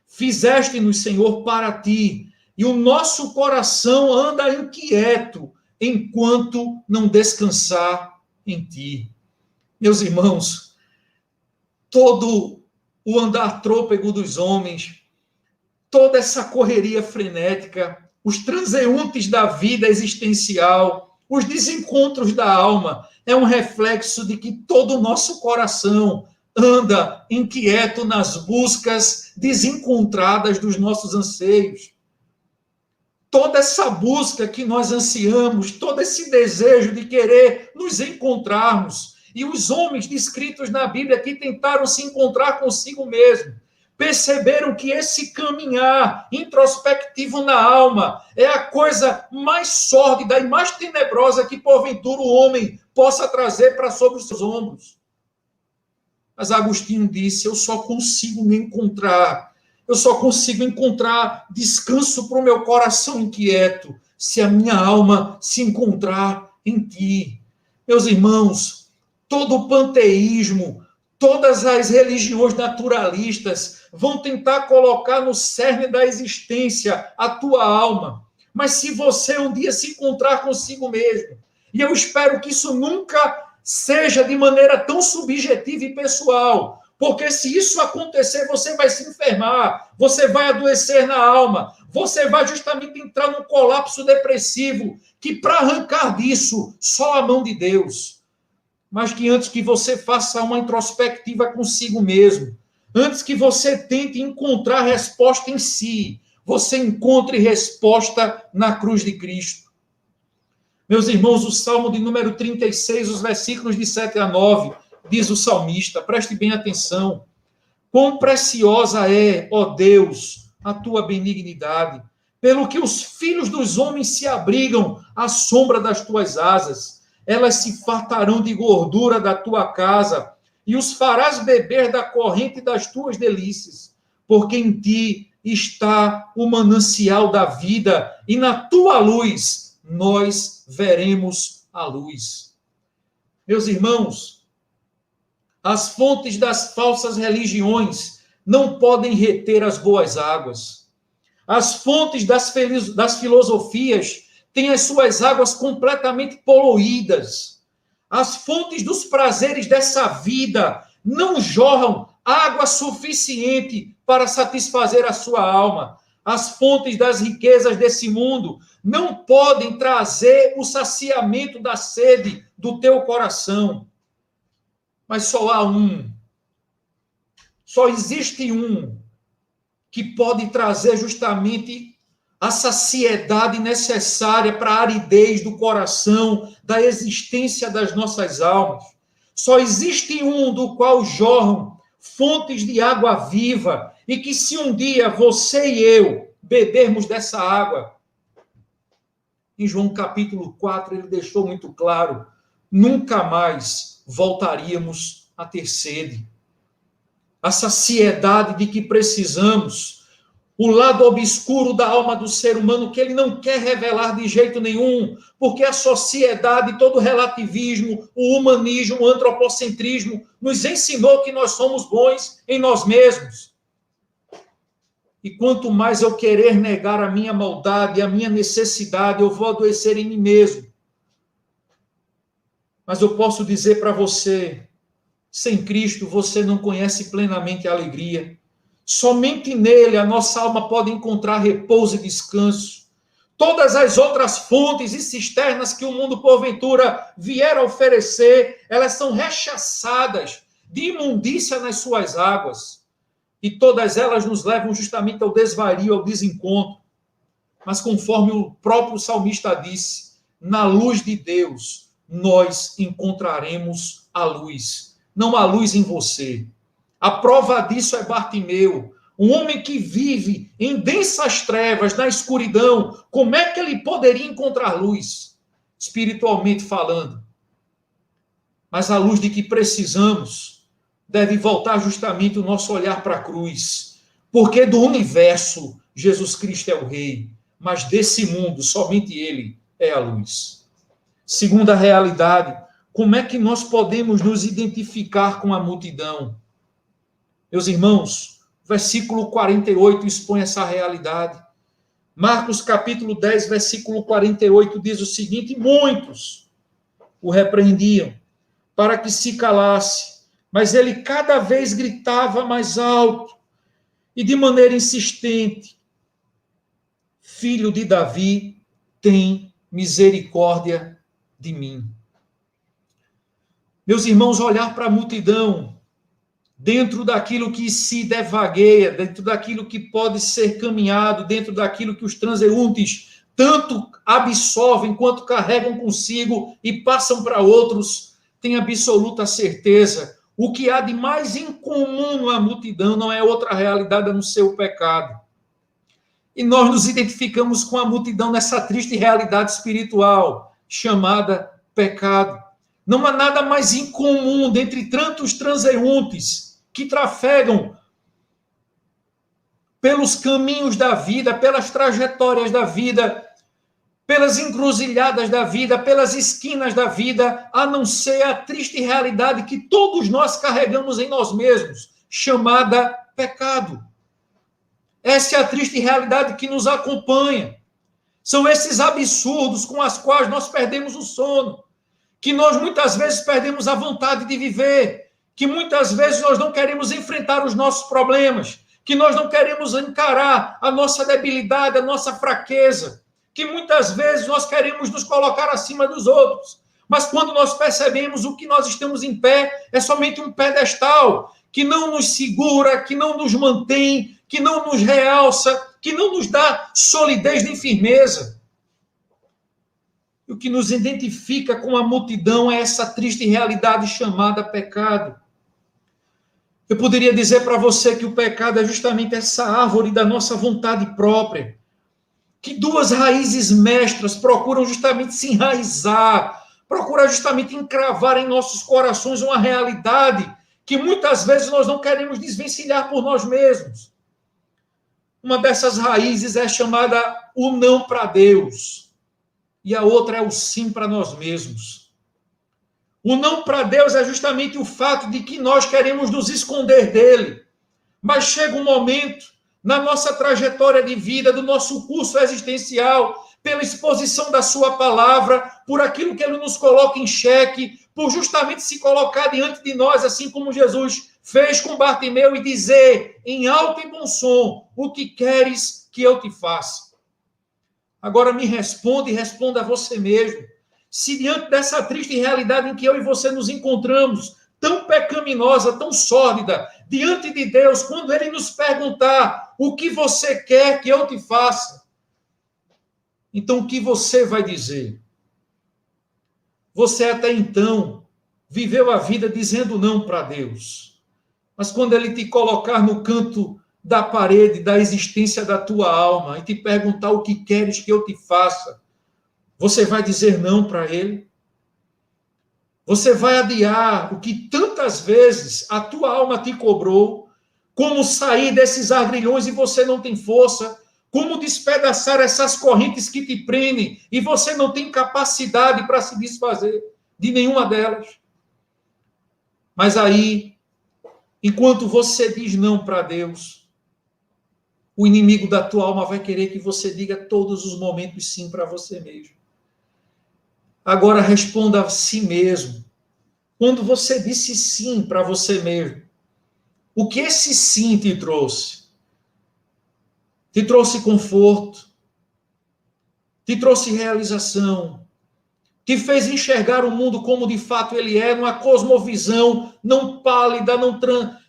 Fizeste-nos, Senhor, para ti, e o nosso coração anda inquieto, enquanto não descansar em ti. Meus irmãos, todo o andar trôpego dos homens, toda essa correria frenética, os transeuntes da vida existencial, os desencontros da alma, é um reflexo de que todo o nosso coração anda inquieto nas buscas desencontradas dos nossos anseios. Toda essa busca que nós ansiamos, todo esse desejo de querer nos encontrarmos, e os homens descritos na Bíblia que tentaram se encontrar consigo mesmo, perceberam que esse caminhar introspectivo na alma é a coisa mais sórdida e mais tenebrosa que, porventura, o homem possa trazer para sobre os seus ombros. Mas Agostinho disse, eu só consigo encontrar descanso para o meu coração inquieto, se a minha alma se encontrar em ti. Meus irmãos, todo o panteísmo, Todas as religiões naturalistas vão tentar colocar no cerne da existência a tua alma. Mas se você um dia se encontrar consigo mesmo, e eu espero que isso nunca seja de maneira tão subjetiva e pessoal, porque se isso acontecer, você vai se enfermar, você vai adoecer na alma, você vai justamente entrar num colapso depressivo, que para arrancar disso, só a mão de Deus. Mas que antes que você faça uma introspectiva consigo mesmo, antes que você tente encontrar resposta em si, você encontre resposta na cruz de Cristo. Meus irmãos, o Salmo de número 36, os versículos de 7 a 9, diz o salmista, preste bem atenção: quão preciosa é, ó Deus, a tua benignidade, pelo que os filhos dos homens se abrigam à sombra das tuas asas. Elas se fartarão de gordura da tua casa, e os farás beber da corrente das tuas delícias, porque em ti está o manancial da vida, e na tua luz nós veremos a luz. Meus irmãos, as fontes das falsas religiões não podem reter as boas águas. As fontes das filosofias têm as suas águas completamente poluídas. As fontes dos prazeres dessa vida não jorram água suficiente para satisfazer a sua alma. As fontes das riquezas desse mundo não podem trazer o saciamento da sede do teu coração. Mas só há um. Só existe um que pode trazer justamente a saciedade necessária para a aridez do coração, da existência das nossas almas. Só existe um do qual jorram fontes de água viva, e que se um dia você e eu bebermos dessa água, em João capítulo 4, ele deixou muito claro, nunca mais voltaríamos a ter sede. A saciedade de que precisamos, o lado obscuro da alma do ser humano que ele não quer revelar de jeito nenhum, porque a sociedade, todo o relativismo, o humanismo, o antropocentrismo nos ensinou que nós somos bons em nós mesmos. E quanto mais eu querer negar a minha maldade, a minha necessidade, eu vou adoecer em mim mesmo. Mas eu posso dizer para você, sem Cristo você não conhece plenamente a alegria. Somente nele a nossa alma pode encontrar repouso e descanso. Todas as outras fontes e cisternas que o mundo porventura vier a oferecer, elas são rechaçadas de imundícia nas suas águas. E todas elas nos levam justamente ao desvario, ao desencontro. Mas conforme o próprio salmista disse, na luz de Deus nós encontraremos a luz. Não há luz em você. A prova disso é Bartimeu, um homem que vive em densas trevas, na escuridão. Como é que ele poderia encontrar luz, espiritualmente falando? Mas a luz de que precisamos deve voltar justamente o nosso olhar para a cruz, porque do universo Jesus Cristo é o Rei, mas desse mundo somente Ele é a luz. Segunda realidade, como é que nós podemos nos identificar com a multidão? Meus irmãos, versículo 48 expõe essa realidade. Marcos capítulo 10, versículo 48 diz o seguinte: muitos o repreendiam para que se calasse, mas ele cada vez gritava mais alto e de maneira insistente: Filho de Davi, tem misericórdia de mim. Meus irmãos, olhar para a multidão dentro daquilo que se devagueia, dentro daquilo que pode ser caminhado, dentro daquilo que os transeuntes tanto absorvem quanto carregam consigo e passam para outros, tem absoluta certeza. O que há de mais incomum na multidão não é outra realidade a não ser o pecado. E nós nos identificamos com a multidão nessa triste realidade espiritual chamada pecado. Não há nada mais incomum dentre tantos transeuntes que trafegam pelos caminhos da vida, pelas trajetórias da vida, pelas encruzilhadas da vida, pelas esquinas da vida, a não ser a triste realidade que todos nós carregamos em nós mesmos, chamada pecado. Essa é a triste realidade que nos acompanha. São esses absurdos com os quais nós perdemos o sono, que nós muitas vezes perdemos a vontade de viver, que muitas vezes nós não queremos enfrentar os nossos problemas, que nós não queremos encarar a nossa debilidade, a nossa fraqueza, que muitas vezes nós queremos nos colocar acima dos outros. Mas quando nós percebemos o que nós estamos em pé, é somente um pedestal que não nos segura, que não nos mantém, que não nos realça, que não nos dá solidez nem firmeza. E o que nos identifica com a multidão é essa triste realidade chamada pecado. Eu poderia dizer para você que o pecado é justamente essa árvore da nossa vontade própria, que duas raízes mestras procuram justamente se enraizar, procuram justamente encravar em nossos corações uma realidade que muitas vezes nós não queremos desvencilhar por nós mesmos. Uma dessas raízes é chamada o não para Deus, e a outra é o sim para nós mesmos. O não para Deus é justamente o fato de que nós queremos nos esconder dele, mas chega um momento na nossa trajetória de vida, do nosso curso existencial, pela exposição da sua palavra, por aquilo que ele nos coloca em xeque, por justamente se colocar diante de nós, assim como Jesus fez com Bartimeu, e dizer em alto e bom som: o que queres que eu te faça? Agora me responda e responda a você mesmo. Se diante dessa triste realidade em que eu e você nos encontramos, tão pecaminosa, tão sórdida, diante de Deus, quando ele nos perguntar: o que você quer que eu te faça? Então, o que você vai dizer? Você até então viveu a vida dizendo não para Deus. Mas quando ele te colocar no canto da parede da existência da tua alma e te perguntar: o que queres que eu te faça? Você vai dizer não para ele? Você vai adiar o que tantas vezes a tua alma te cobrou, como sair desses agrilhões e você não tem força, como despedaçar essas correntes que te prendem e você não tem capacidade para se desfazer de nenhuma delas. Mas aí, enquanto você diz não para Deus, o inimigo da tua alma vai querer que você diga todos os momentos sim para você mesmo. Agora responda a si mesmo. Quando você disse sim para você mesmo, o que esse sim te trouxe? Te trouxe conforto, te trouxe realização, te fez enxergar o mundo como de fato ele é, numa cosmovisão não pálida,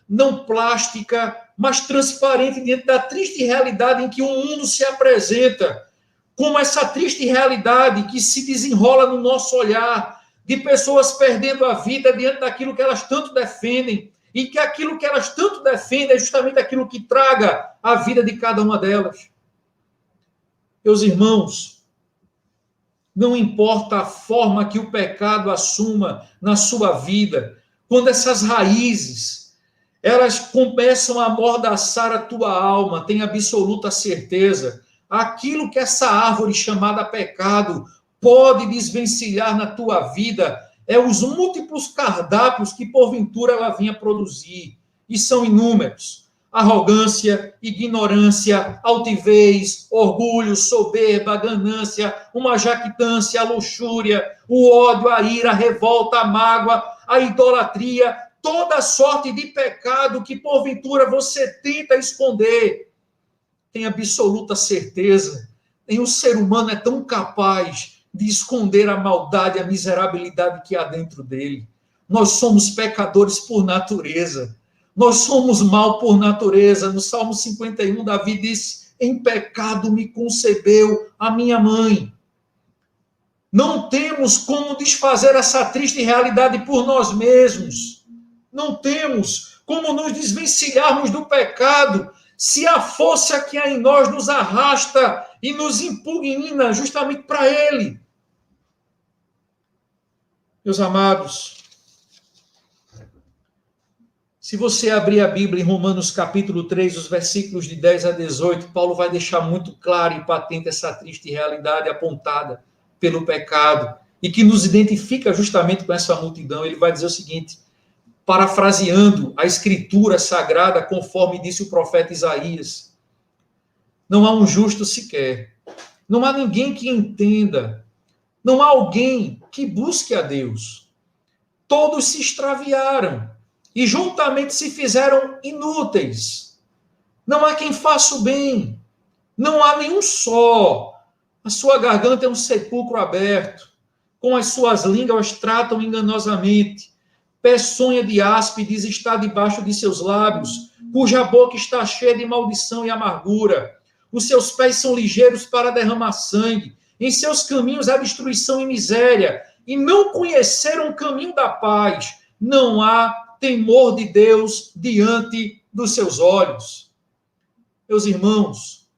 não plástica, mas transparente diante da triste realidade em que o mundo se apresenta, como essa triste realidade que se desenrola no nosso olhar, de pessoas perdendo a vida diante daquilo que elas tanto defendem, e que aquilo que elas tanto defendem é justamente aquilo que traga a vida de cada uma delas. Meus irmãos, não importa a forma que o pecado assuma na sua vida, quando essas raízes, elas começam a amordaçar a tua alma, tenha absoluta certeza, aquilo que essa árvore chamada pecado pode desvencilhar na tua vida é os múltiplos cardápios que porventura ela vinha produzir, e são inúmeros: arrogância, ignorância, altivez, orgulho, soberba, ganância, uma jactância, a luxúria, o ódio, a ira, a revolta, a mágoa, a idolatria, toda sorte de pecado que porventura você tenta esconder. Tenha absoluta certeza, nenhum ser humano é tão capaz de esconder a maldade, a miserabilidade que há dentro dele. Nós somos pecadores por natureza. Nós somos mal por natureza. No Salmo 51, Davi disse: em pecado me concebeu a minha mãe. Não temos como desfazer essa triste realidade por nós mesmos. Não temos como nos desvencilharmos do pecado se a força que há em nós nos arrasta e nos impugna justamente para ele. Meus amados, Se você abrir a Bíblia em Romanos capítulo 3, os versículos de 10 a 18, Paulo vai deixar muito claro e patente essa triste realidade apontada pelo pecado e que nos identifica justamente com essa multidão. Ele vai dizer o seguinte, parafraseando a escritura sagrada, conforme disse o profeta Isaías: não há um justo sequer, não há ninguém que entenda, não há alguém que busque a Deus. Todos se extraviaram e juntamente se fizeram inúteis. Não há quem faça o bem, não há nenhum só. A sua garganta é um sepulcro aberto, com as suas línguas tratam enganosamente. Peçonha de áspides está debaixo de seus lábios, cuja boca está cheia de maldição e amargura. Os seus pés são ligeiros para derramar sangue, em seus caminhos há destruição e miséria, e não conheceram o caminho da paz. Não há temor de Deus diante dos seus olhos. Meus irmãos,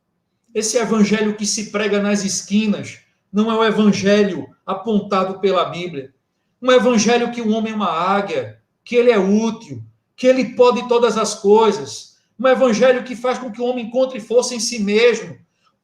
esse evangelho que se prega nas esquinas não é o evangelho apontado pela Bíblia. Um evangelho que o homem é uma águia, que ele é útil, que ele pode todas as coisas. Um evangelho que faz com que o homem encontre força em si mesmo.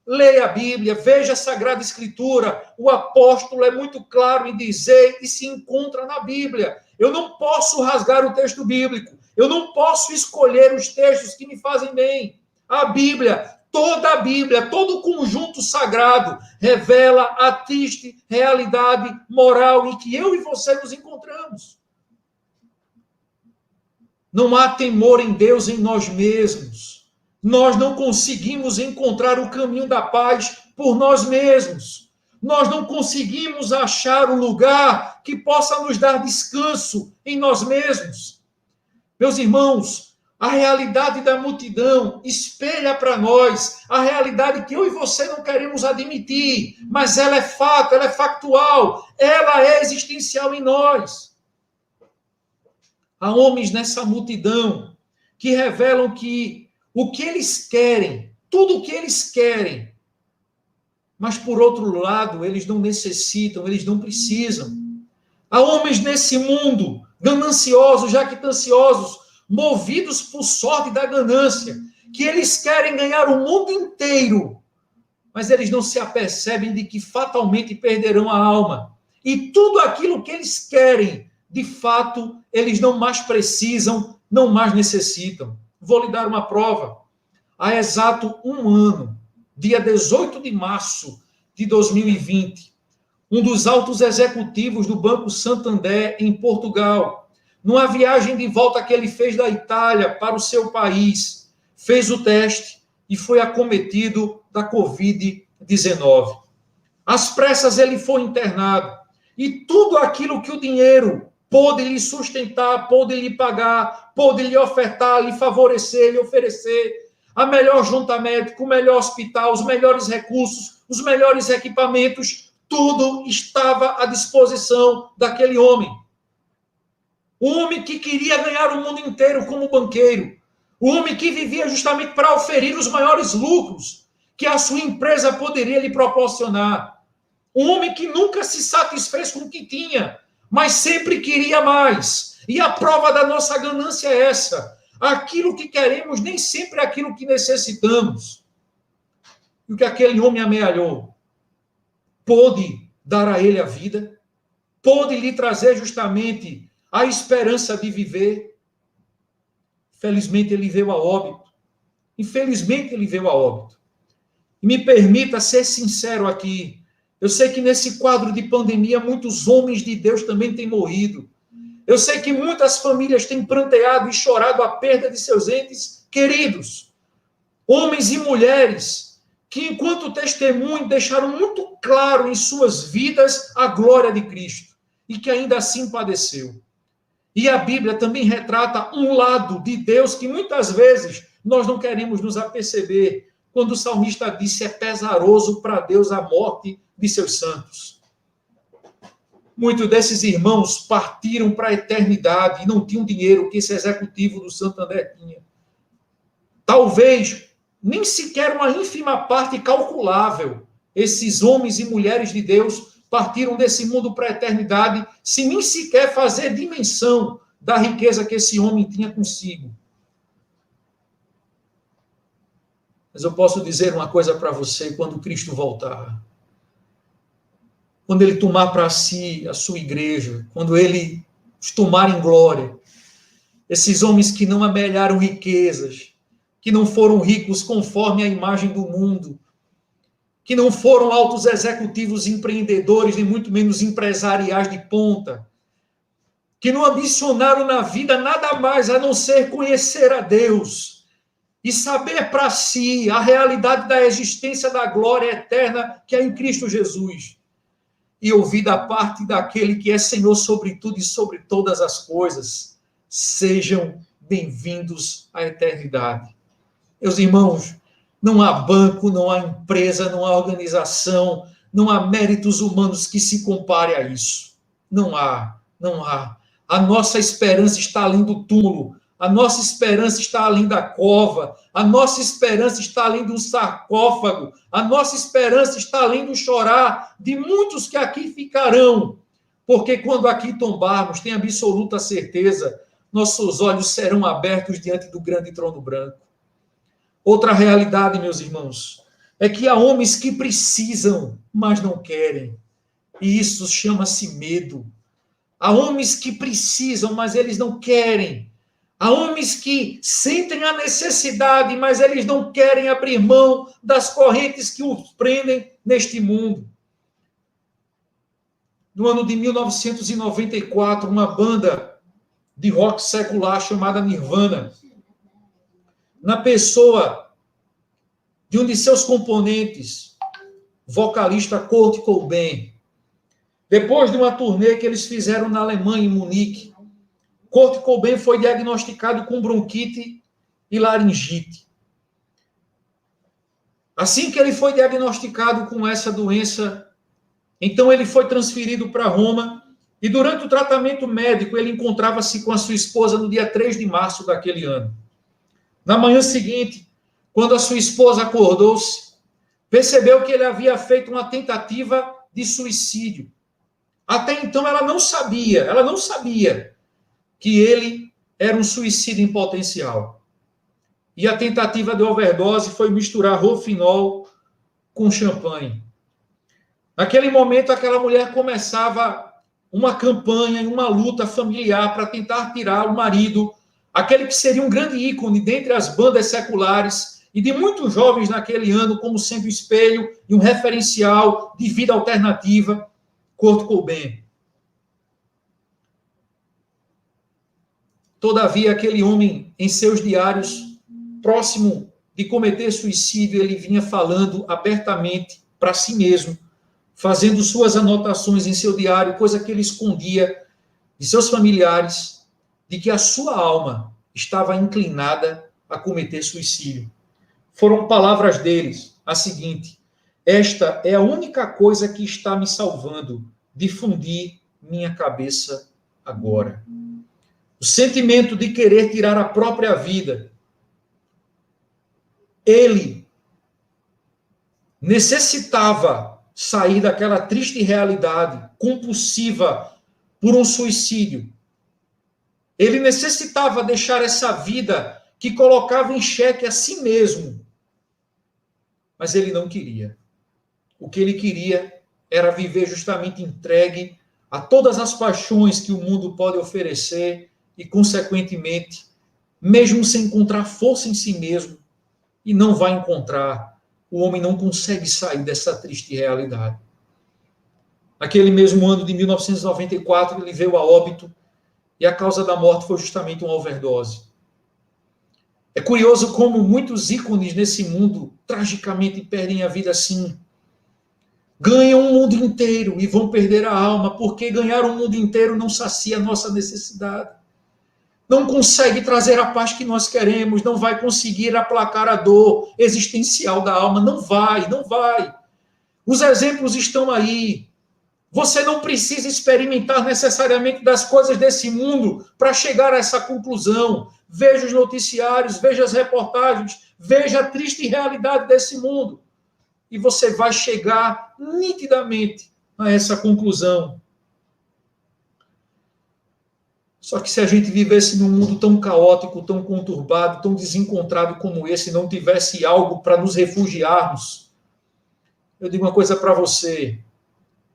Leia a Bíblia, veja a Sagrada Escritura. O apóstolo é muito claro em dizer e se encontra na Bíblia. Eu não posso rasgar o texto bíblico. Eu não posso escolher os textos que me fazem bem. A Bíblia, toda a Bíblia, todo o conjunto sagrado revela a triste realidade moral em que eu e você nos encontramos. Não há temor em Deus em nós mesmos. Nós não conseguimos encontrar o caminho da paz por nós mesmos. Nós não conseguimos achar um lugar que possa nos dar descanso em nós mesmos. Meus irmãos, a realidade da multidão espelha para nós a realidade que eu e você não queremos admitir, mas ela é fato, ela é factual, ela é existencial em nós. Há homens nessa multidão que revelam que o que eles querem, tudo o que eles querem, mas por outro lado, eles não necessitam, eles não precisam. Há homens nesse mundo, gananciosos, jactanciosos, movidos por sorte da ganância, que eles querem ganhar o mundo inteiro, mas eles não se apercebem de que fatalmente perderão a alma. E tudo aquilo que eles querem, de fato, eles não mais precisam, não mais necessitam. Vou lhe dar uma prova. Há exato um ano, dia 18 de março de 2020, um dos altos executivos do Banco Santander, em Portugal, numa viagem de volta que ele fez da Itália para o seu país, fez o teste e foi acometido da Covid-19. Às pressas ele foi internado. E tudo aquilo que o dinheiro pôde lhe sustentar, pôde lhe pagar, pôde lhe ofertar, lhe favorecer, lhe oferecer a melhor junta médica, o melhor hospital, os melhores recursos, os melhores equipamentos, tudo estava à disposição daquele homem. O homem que queria ganhar o mundo inteiro como banqueiro, o homem que vivia justamente para oferir os maiores lucros que a sua empresa poderia lhe proporcionar. Um homem que nunca se satisfez com o que tinha, mas sempre queria mais. E a prova da nossa ganância é essa. Aquilo que queremos nem sempre é aquilo que necessitamos. E o que aquele homem amealhou? Pôde dar a ele a vida? Pôde lhe trazer justamente a esperança de viver? Felizmente ele veio a óbito. Infelizmente ele veio a óbito. E me permita ser sincero aqui. Eu sei que nesse quadro de pandemia muitos homens de Deus também têm morrido. Eu sei que muitas famílias têm pranteado e chorado a perda de seus entes queridos. Homens e mulheres que, enquanto testemunho, deixaram muito claro em suas vidas a glória de Cristo e que ainda assim padeceu. E a Bíblia também retrata um lado de Deus que muitas vezes nós não queremos nos aperceber. Quando o salmista disse: é pesaroso para Deus a morte de seus santos. Muitos desses irmãos partiram para a eternidade e não tinham dinheiro que esse executivo do Santander tinha. Talvez nem sequer uma ínfima parte calculável. Esses homens e mulheres de Deus partiram desse mundo para a eternidade sem nem sequer fazer dimensão da riqueza que esse homem tinha consigo. Mas eu posso dizer uma coisa para você: quando Cristo voltar, quando ele tomar para si a sua igreja, quando ele os tomar em glória, esses homens que não amelharam riquezas, que não foram ricos conforme a imagem do mundo, que não foram altos executivos empreendedores, nem muito menos empresariais de ponta, que não ambicionaram na vida nada mais a não ser conhecer a Deus e saber para si a realidade da existência da glória eterna que é em Cristo Jesus, e ouvir da parte daquele que é Senhor sobre tudo e sobre todas as coisas: sejam bem-vindos à eternidade. Meus irmãos, não há banco, não há empresa, não há organização, não há méritos humanos que se compare a isso. Não há, não há. A nossa esperança está além do túmulo, a nossa esperança está além da cova, a nossa esperança está além do sarcófago, a nossa esperança está além do chorar de muitos que aqui ficarão, porque quando aqui tombarmos, tem absoluta certeza, nossos olhos serão abertos diante do grande trono branco. Outra realidade, meus irmãos, é que há homens que precisam, mas não querem. E isso chama-se medo. Há homens que precisam, mas eles não querem. Há homens que sentem a necessidade, mas eles não querem abrir mão das correntes que os prendem neste mundo. No ano de 1994, uma banda de rock secular chamada Nirvana, na pessoa de um de seus componentes, vocalista Kurt Cobain. Depois de uma turnê que eles fizeram na Alemanha, em Munique, Kurt Cobain foi diagnosticado com bronquite e laringite. Assim que ele foi diagnosticado com essa doença, então ele foi transferido para Roma, e durante o tratamento médico ele encontrava-se com a sua esposa no dia 3 de março daquele ano. Na manhã seguinte, quando a sua esposa acordou-se, percebeu que ele havia feito uma tentativa de suicídio. Até então ela não sabia que ele era um suicídio em potencial. E a tentativa de overdose foi misturar Rofinol com champanhe. Naquele momento, aquela mulher começava uma campanha e uma luta familiar para tentar tirar o marido, aquele que seria um grande ícone dentre as bandas seculares e de muitos jovens naquele ano, como sendo espelho e um referencial de vida alternativa, Kurt Cobain. Todavia, aquele homem, em seus diários, próximo de cometer suicídio, ele vinha falando abertamente para si mesmo, fazendo suas anotações em seu diário, coisa que ele escondia de seus familiares, de que a sua alma estava inclinada a cometer suicídio. Foram palavras deles, a seguinte: esta é a única coisa que está me salvando de fundir minha cabeça agora. O sentimento de querer tirar a própria vida. Ele necessitava sair daquela triste realidade compulsiva por um suicídio. Ele necessitava deixar essa vida que colocava em xeque a si mesmo. Mas ele não queria. O que ele queria era viver justamente entregue a todas as paixões que o mundo pode oferecer e, consequentemente, mesmo sem encontrar força em si mesmo, e não vai encontrar, o homem não consegue sair dessa triste realidade. Naquele mesmo ano de 1994, ele veio a óbito, e a causa da morte foi justamente uma overdose. É curioso como muitos ícones nesse mundo tragicamente perdem a vida assim. Ganham o mundo inteiro e vão perder a alma, porque ganhar o mundo inteiro não sacia a nossa necessidade. Não consegue trazer a paz que nós queremos, não vai conseguir aplacar a dor existencial da alma, não vai. Os exemplos estão aí. Você não precisa experimentar necessariamente das coisas desse mundo para chegar a essa conclusão. Veja os noticiários, veja as reportagens, veja a triste realidade desse mundo. E você vai chegar nitidamente a essa conclusão. Só que se a gente vivesse num mundo tão caótico, tão conturbado, tão desencontrado como esse, e não tivesse algo para nos refugiarmos, eu digo uma coisa para você,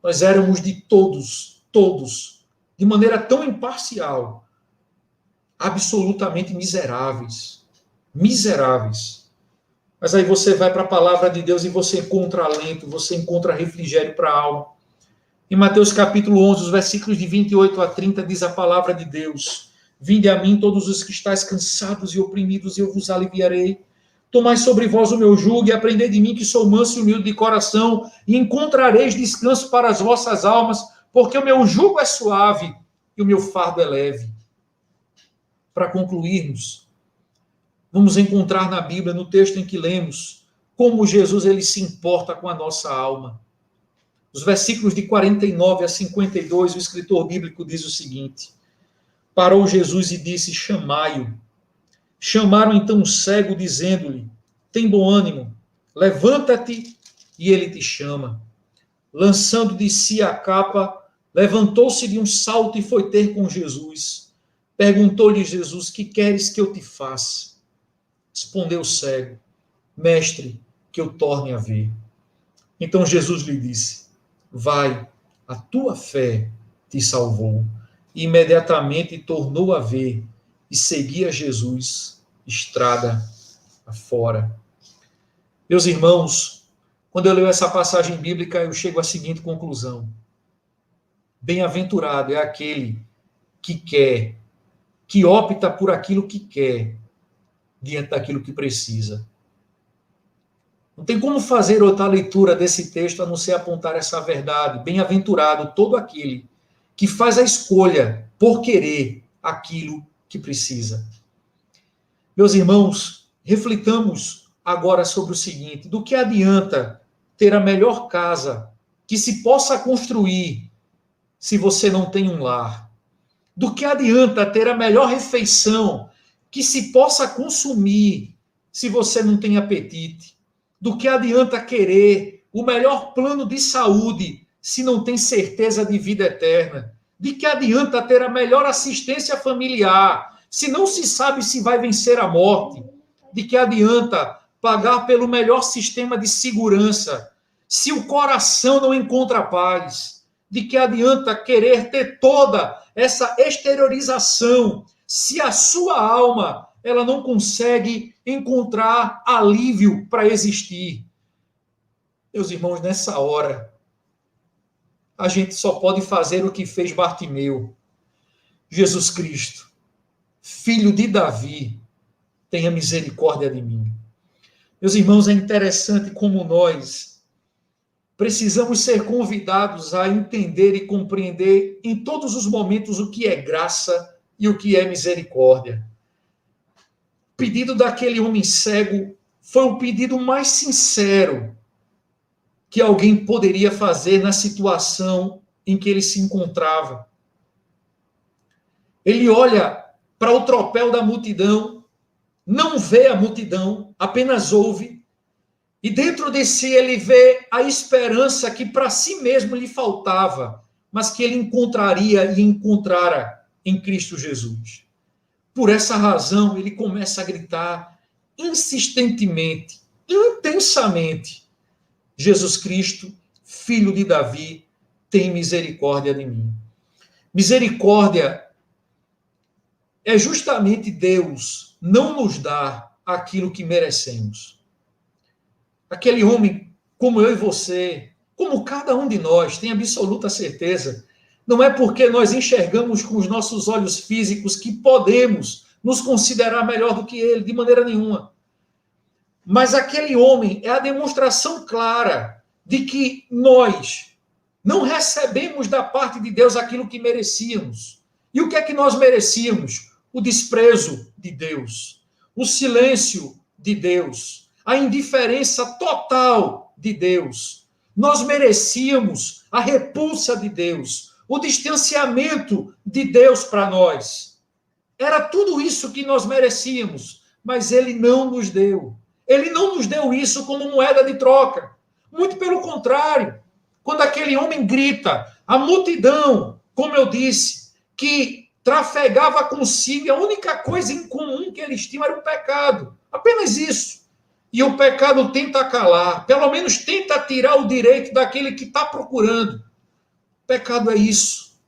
nós éramos de todos, de maneira tão imparcial, absolutamente miseráveis. Mas aí você vai para a palavra de Deus e você encontra alento, você encontra refrigério para a alma. Em Mateus capítulo 11, os versículos de 28 a 30, diz a palavra de Deus: Vinde a mim todos os que estáis cansados e oprimidos, e eu vos aliviarei. Tomai sobre vós o meu jugo e aprendei de mim, que sou manso e humilde de coração, e encontrareis descanso para as vossas almas, porque o meu jugo é suave e o meu fardo é leve. Para concluirmos, vamos encontrar na Bíblia, no texto em que lemos, como Jesus ele se importa com a nossa alma. Os versículos de 49 a 52, o escritor bíblico diz o seguinte: Parou Jesus e disse: Chamai-o. Chamaram então o cego, dizendo-lhe: Tem bom ânimo, levanta-te, e ele te chama. Lançando de si a capa, levantou-se de um salto e foi ter com Jesus. Perguntou-lhe Jesus: Que queres que eu te faça? Respondeu o cego: Mestre, que eu torne a ver. Então Jesus lhe disse: Vai, a tua fé te salvou. E imediatamente tornou a ver e seguia Jesus estrada afora. Meus irmãos, quando eu leio essa passagem bíblica, eu chego à seguinte conclusão: bem-aventurado é aquele que quer, que opta por aquilo que quer, diante daquilo que precisa. Não tem como fazer outra leitura desse texto a não ser apontar essa verdade. Bem-aventurado todo aquele que faz a escolha por querer aquilo que precisa. Meus irmãos, reflitamos agora sobre o seguinte: do que adianta ter a melhor casa que se possa construir se você não tem um lar? Do que adianta ter a melhor refeição que se possa consumir se você não tem apetite? Do que adianta querer o melhor plano de saúde se não tem certeza de vida eterna? De que adianta ter a melhor assistência familiar se não se sabe se vai vencer a morte? De que adianta pagar pelo melhor sistema de segurança se o coração não encontra paz? De que adianta querer ter toda essa exteriorização se a sua alma ela não consegue encontrar alívio para existir? Meus irmãos, nessa hora, a gente só pode fazer o que fez Bartimeu. Jesus Cristo, filho de Davi, tenha misericórdia de mim. Meus irmãos, é interessante como nós precisamos ser convidados a entender e compreender em todos os momentos o que é graça e o que é misericórdia. O pedido daquele homem cego foi o pedido mais sincero que alguém poderia fazer na situação em que ele se encontrava. Ele olha para o tropel da multidão, não vê a multidão, apenas ouve, e dentro de si ele vê a esperança que para si mesmo lhe faltava, mas que ele encontraria e encontrara em Cristo Jesus. Por essa razão, ele começa a gritar insistentemente, intensamente: Jesus Cristo, filho de Davi, tem misericórdia de mim. Misericórdia é justamente Deus não nos dar aquilo que merecemos. Aquele homem, como eu e você, como cada um de nós, tem absoluta certeza, não é porque nós enxergamos com os nossos olhos físicos que podemos nos considerar melhor do que ele, de maneira nenhuma. Mas aquele homem é a demonstração clara de que nós não recebemos da parte de Deus aquilo que merecíamos. E o que é que nós merecíamos? O desprezo de Deus, o silêncio de Deus, a indiferença total de Deus. Nós merecíamos a repulsa de Deus, o distanciamento de Deus para nós. Era tudo isso que nós merecíamos, mas ele não nos deu. Ele não nos deu isso como moeda de troca. Muito pelo contrário. Quando aquele homem grita, a multidão, como eu disse, que trafegava consigo e a única coisa em comum que eles tinham era o pecado. Apenas isso. E o pecado tenta calar, pelo menos tenta tirar o direito daquele que está procurando. Pecado é isso.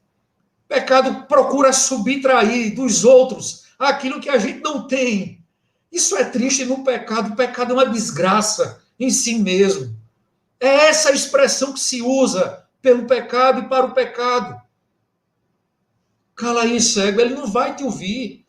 Pecado procura subtrair dos outros aquilo que a gente não tem. Isso é triste no pecado. O pecado é uma desgraça em si mesmo. É essa a expressão que se usa pelo pecado e para o pecado. Cala aí, cego, ele não vai te ouvir.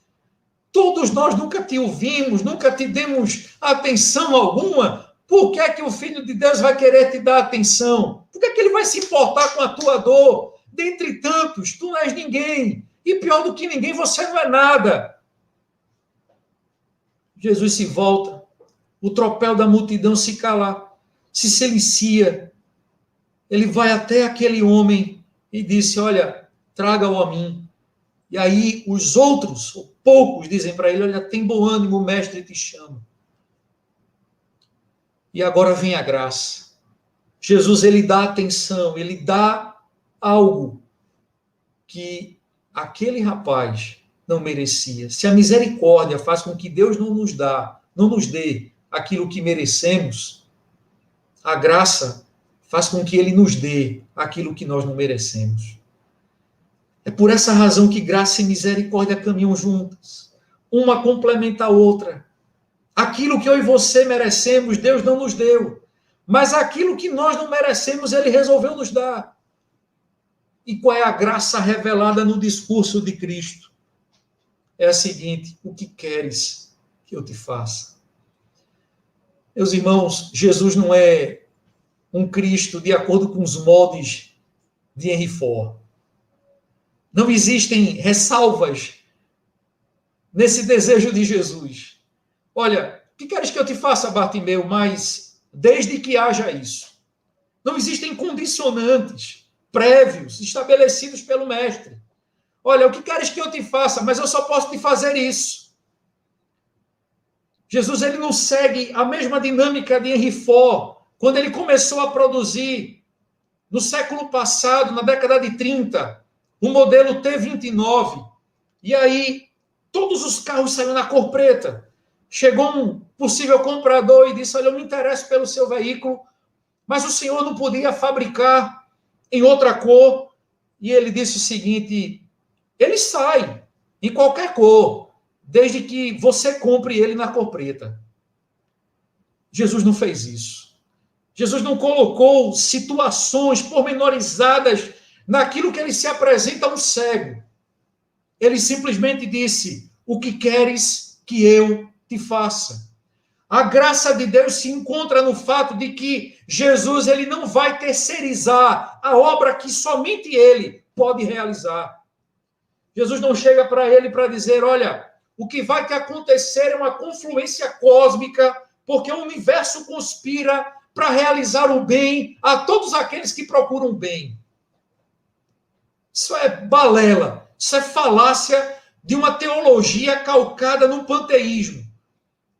Todos nós nunca te ouvimos, nunca te demos atenção alguma. Por que é que o Filho de Deus vai querer te dar atenção? Por que é que ele vai se importar com a tua dor? Dentre tantos, tu não és ninguém. E pior do que ninguém, você não é nada. Jesus se volta, o tropel da multidão se cala, se silencia. Ele vai até aquele homem e disse, olha, traga-o a mim. E aí os outros, ou poucos, dizem para ele, olha, tem bom ânimo, o mestre te chama. E agora vem a graça. Jesus, ele dá atenção, ele dá algo que aquele rapaz não merecia. Se a misericórdia faz com que Deus não nos dê aquilo que merecemos, a graça faz com que ele nos dê aquilo que nós não merecemos. É por essa razão que graça e misericórdia caminham juntas. Uma complementa a outra. Aquilo que eu e você merecemos, Deus não nos deu. Mas aquilo que nós não merecemos, ele resolveu nos dar. E qual é a graça revelada no discurso de Cristo? É a seguinte: o que queres que eu te faça? Meus irmãos, Jesus não é um Cristo de acordo com os moldes de Henry Ford. Não existem ressalvas nesse desejo de Jesus. Olha, o que queres que eu te faça, Bartimeu? Mas desde que haja isso. Não existem condicionantes prévios estabelecidos pelo mestre. Olha, o que queres que eu te faça? Mas eu só posso te fazer isso. Jesus, ele não segue a mesma dinâmica de Henry Ford, quando ele começou a produzir no século passado, na década de 30, o modelo T29. E aí, todos os carros saíram na cor preta. Chegou um possível comprador e disse, olha, eu me interesso pelo seu veículo, mas o senhor não podia fabricar em outra cor. E ele disse o seguinte, ele sai em qualquer cor, desde que você compre ele na cor preta. Jesus não fez isso. Jesus não colocou situações pormenorizadas naquilo que ele se apresenta a um cego. Ele simplesmente disse, o que queres que eu te faça? A graça de Deus se encontra no fato de que Jesus ele não vai terceirizar a obra que somente ele pode realizar. Jesus não chega para ele para dizer, olha, o que vai te acontecer é uma confluência cósmica, porque o universo conspira para realizar o bem a todos aqueles que procuram o bem. Isso é balela, isso é falácia de uma teologia calcada no panteísmo,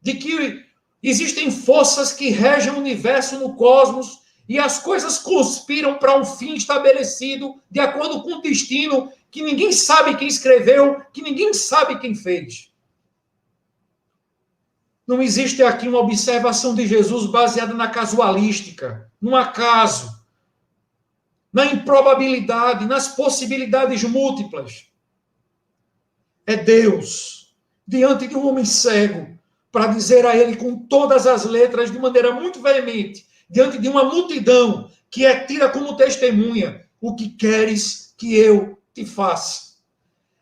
de que existem forças que regem o universo no cosmos e as coisas conspiram para um fim estabelecido de acordo com o destino que ninguém sabe quem escreveu, que ninguém sabe quem fez. Não existe aqui uma observação de Jesus baseada na casualística, no acaso, na improbabilidade, nas possibilidades múltiplas. É Deus, diante de um homem cego, para dizer a ele com todas as letras, de maneira muito veemente, diante de uma multidão que é tida como testemunha, o que queres que eu te faça?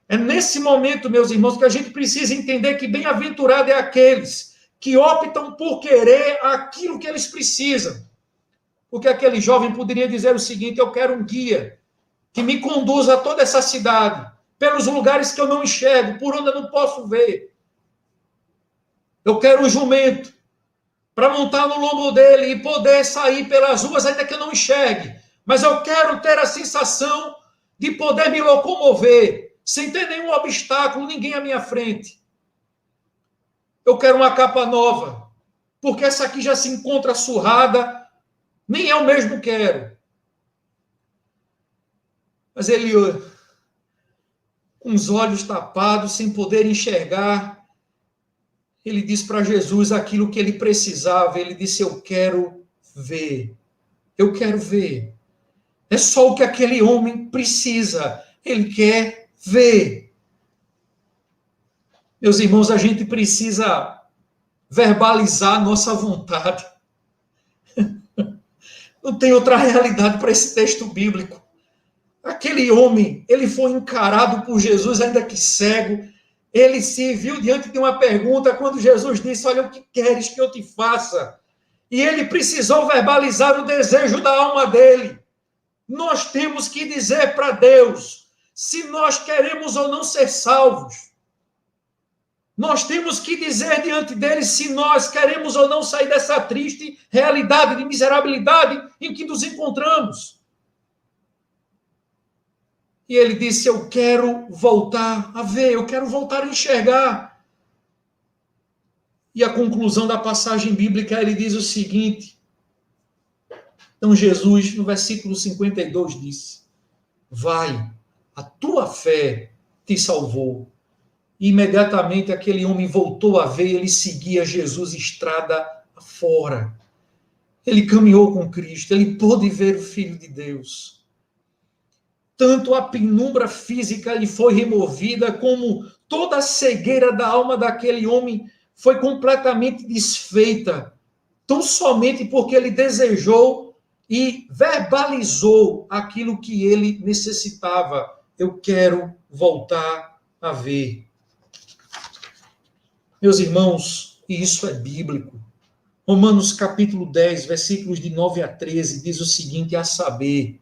É nesse momento, meus irmãos, que a gente precisa entender que bem-aventurado é aqueles que optam por querer aquilo que eles precisam. Porque aquele jovem poderia dizer o seguinte, eu quero um guia que me conduza a toda essa cidade, pelos lugares que eu não enxergo, por onde eu não posso ver. Eu quero um jumento para montar no lombo dele e poder sair pelas ruas ainda que eu não enxergue. Mas eu quero ter a sensação de poder me locomover, sem ter nenhum obstáculo, ninguém à minha frente. Eu quero uma capa nova, porque essa aqui já se encontra surrada, nem eu mesmo quero. Mas ele com os olhos tapados, sem poder enxergar. Ele disse para Jesus aquilo que ele precisava. Ele disse: eu quero ver. Eu quero ver. É só o que aquele homem precisa. Ele quer ver. Meus irmãos, a gente precisa verbalizar nossa vontade. Não tem outra realidade para esse texto bíblico. Aquele homem, ele foi encarado por Jesus, ainda que cego. Ele se viu diante de uma pergunta quando Jesus disse: olha, o que queres que eu te faça? E ele precisou verbalizar o desejo da alma dele. Nós temos que dizer para Deus se nós queremos ou não ser salvos. Nós temos que dizer diante dele se nós queremos ou não sair dessa triste realidade de miserabilidade em que nos encontramos. E ele disse: eu quero voltar a ver, eu quero voltar a enxergar. E a conclusão da passagem bíblica, ele diz o seguinte. Então Jesus, no versículo 52, disse: vai, a tua fé te salvou. E imediatamente aquele homem voltou a ver, ele seguia Jesus estrada fora. Ele caminhou com Cristo, ele pôde ver o Filho de Deus. Tanto a penumbra física lhe foi removida, como toda a cegueira da alma daquele homem foi completamente desfeita, tão somente porque ele desejou e verbalizou aquilo que ele necessitava. Eu quero voltar a ver. Meus irmãos, e isso é bíblico. Romanos capítulo 10, versículos de 9 a 13, diz o seguinte, a saber,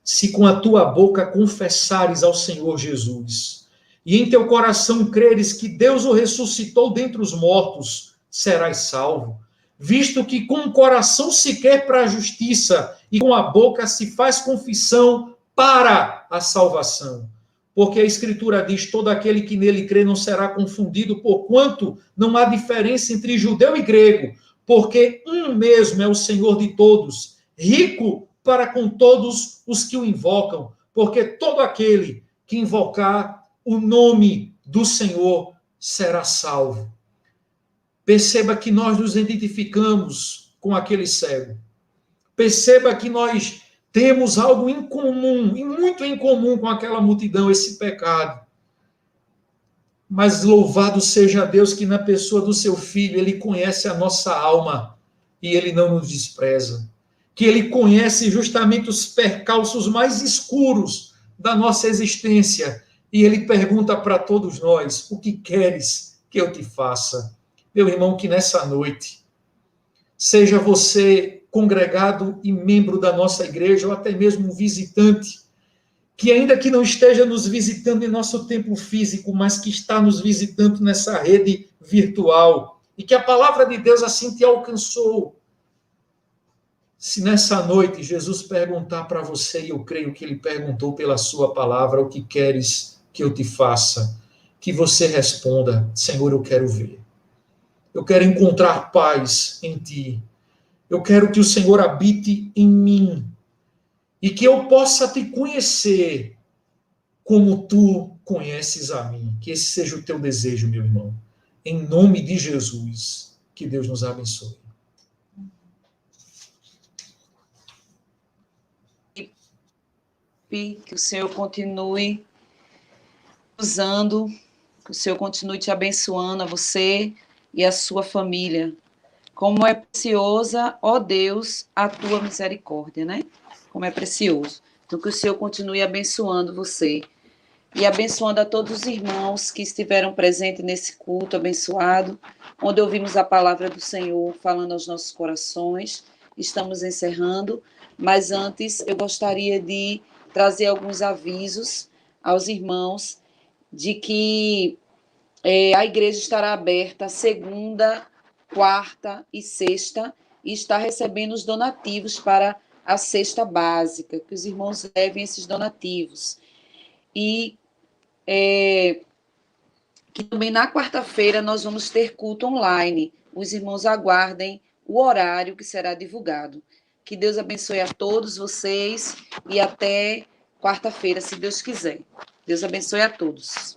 se com a tua boca confessares ao Senhor Jesus, e em teu coração creres que Deus o ressuscitou dentre os mortos, serás salvo, visto que com o coração se quer para a justiça, e com a boca se faz confissão para a salvação. Porque a Escritura diz, todo aquele que nele crê não será confundido, porquanto não há diferença entre judeu e grego, porque um mesmo é o Senhor de todos, rico para com todos os que o invocam, porque todo aquele que invocar o nome do Senhor será salvo. Perceba que nós nos identificamos com aquele cego. Perceba que nós temos algo em comum, e muito em comum com aquela multidão, esse pecado. Mas louvado seja Deus que na pessoa do seu Filho, ele conhece a nossa alma e ele não nos despreza. Que ele conhece justamente os percalços mais escuros da nossa existência e ele pergunta para todos nós, o que queres que eu te faça? Meu irmão, que nessa noite, seja você congregado e membro da nossa igreja, ou até mesmo um visitante, que ainda que não esteja nos visitando em nosso templo físico, mas que está nos visitando nessa rede virtual, e que a palavra de Deus assim te alcançou. Se nessa noite Jesus perguntar para você, e eu creio que ele perguntou pela sua palavra, o que queres que eu te faça, que você responda, Senhor, eu quero ver. Eu quero encontrar paz em ti. Eu quero que o Senhor habite em mim e que eu possa te conhecer como tu conheces a mim. Que esse seja o teu desejo, meu irmão. Em nome de Jesus, que Deus nos abençoe. Que o Senhor continue usando, que o Senhor continue te abençoando a você e a sua família. Como é preciosa, ó Deus, a tua misericórdia, né? Como é precioso. Então, que o Senhor continue abençoando você e abençoando a todos os irmãos que estiveram presentes nesse culto abençoado, onde ouvimos a palavra do Senhor falando aos nossos corações. Estamos encerrando, mas antes eu gostaria de trazer alguns avisos aos irmãos de que a igreja estará aberta segunda, quarta e sexta, e está recebendo os donativos para a cesta básica, que os irmãos levem esses donativos. E que também na quarta-feira nós vamos ter culto online. Os irmãos aguardem o horário que será divulgado. Que Deus abençoe a todos vocês e até quarta-feira, se Deus quiser. Deus abençoe a todos.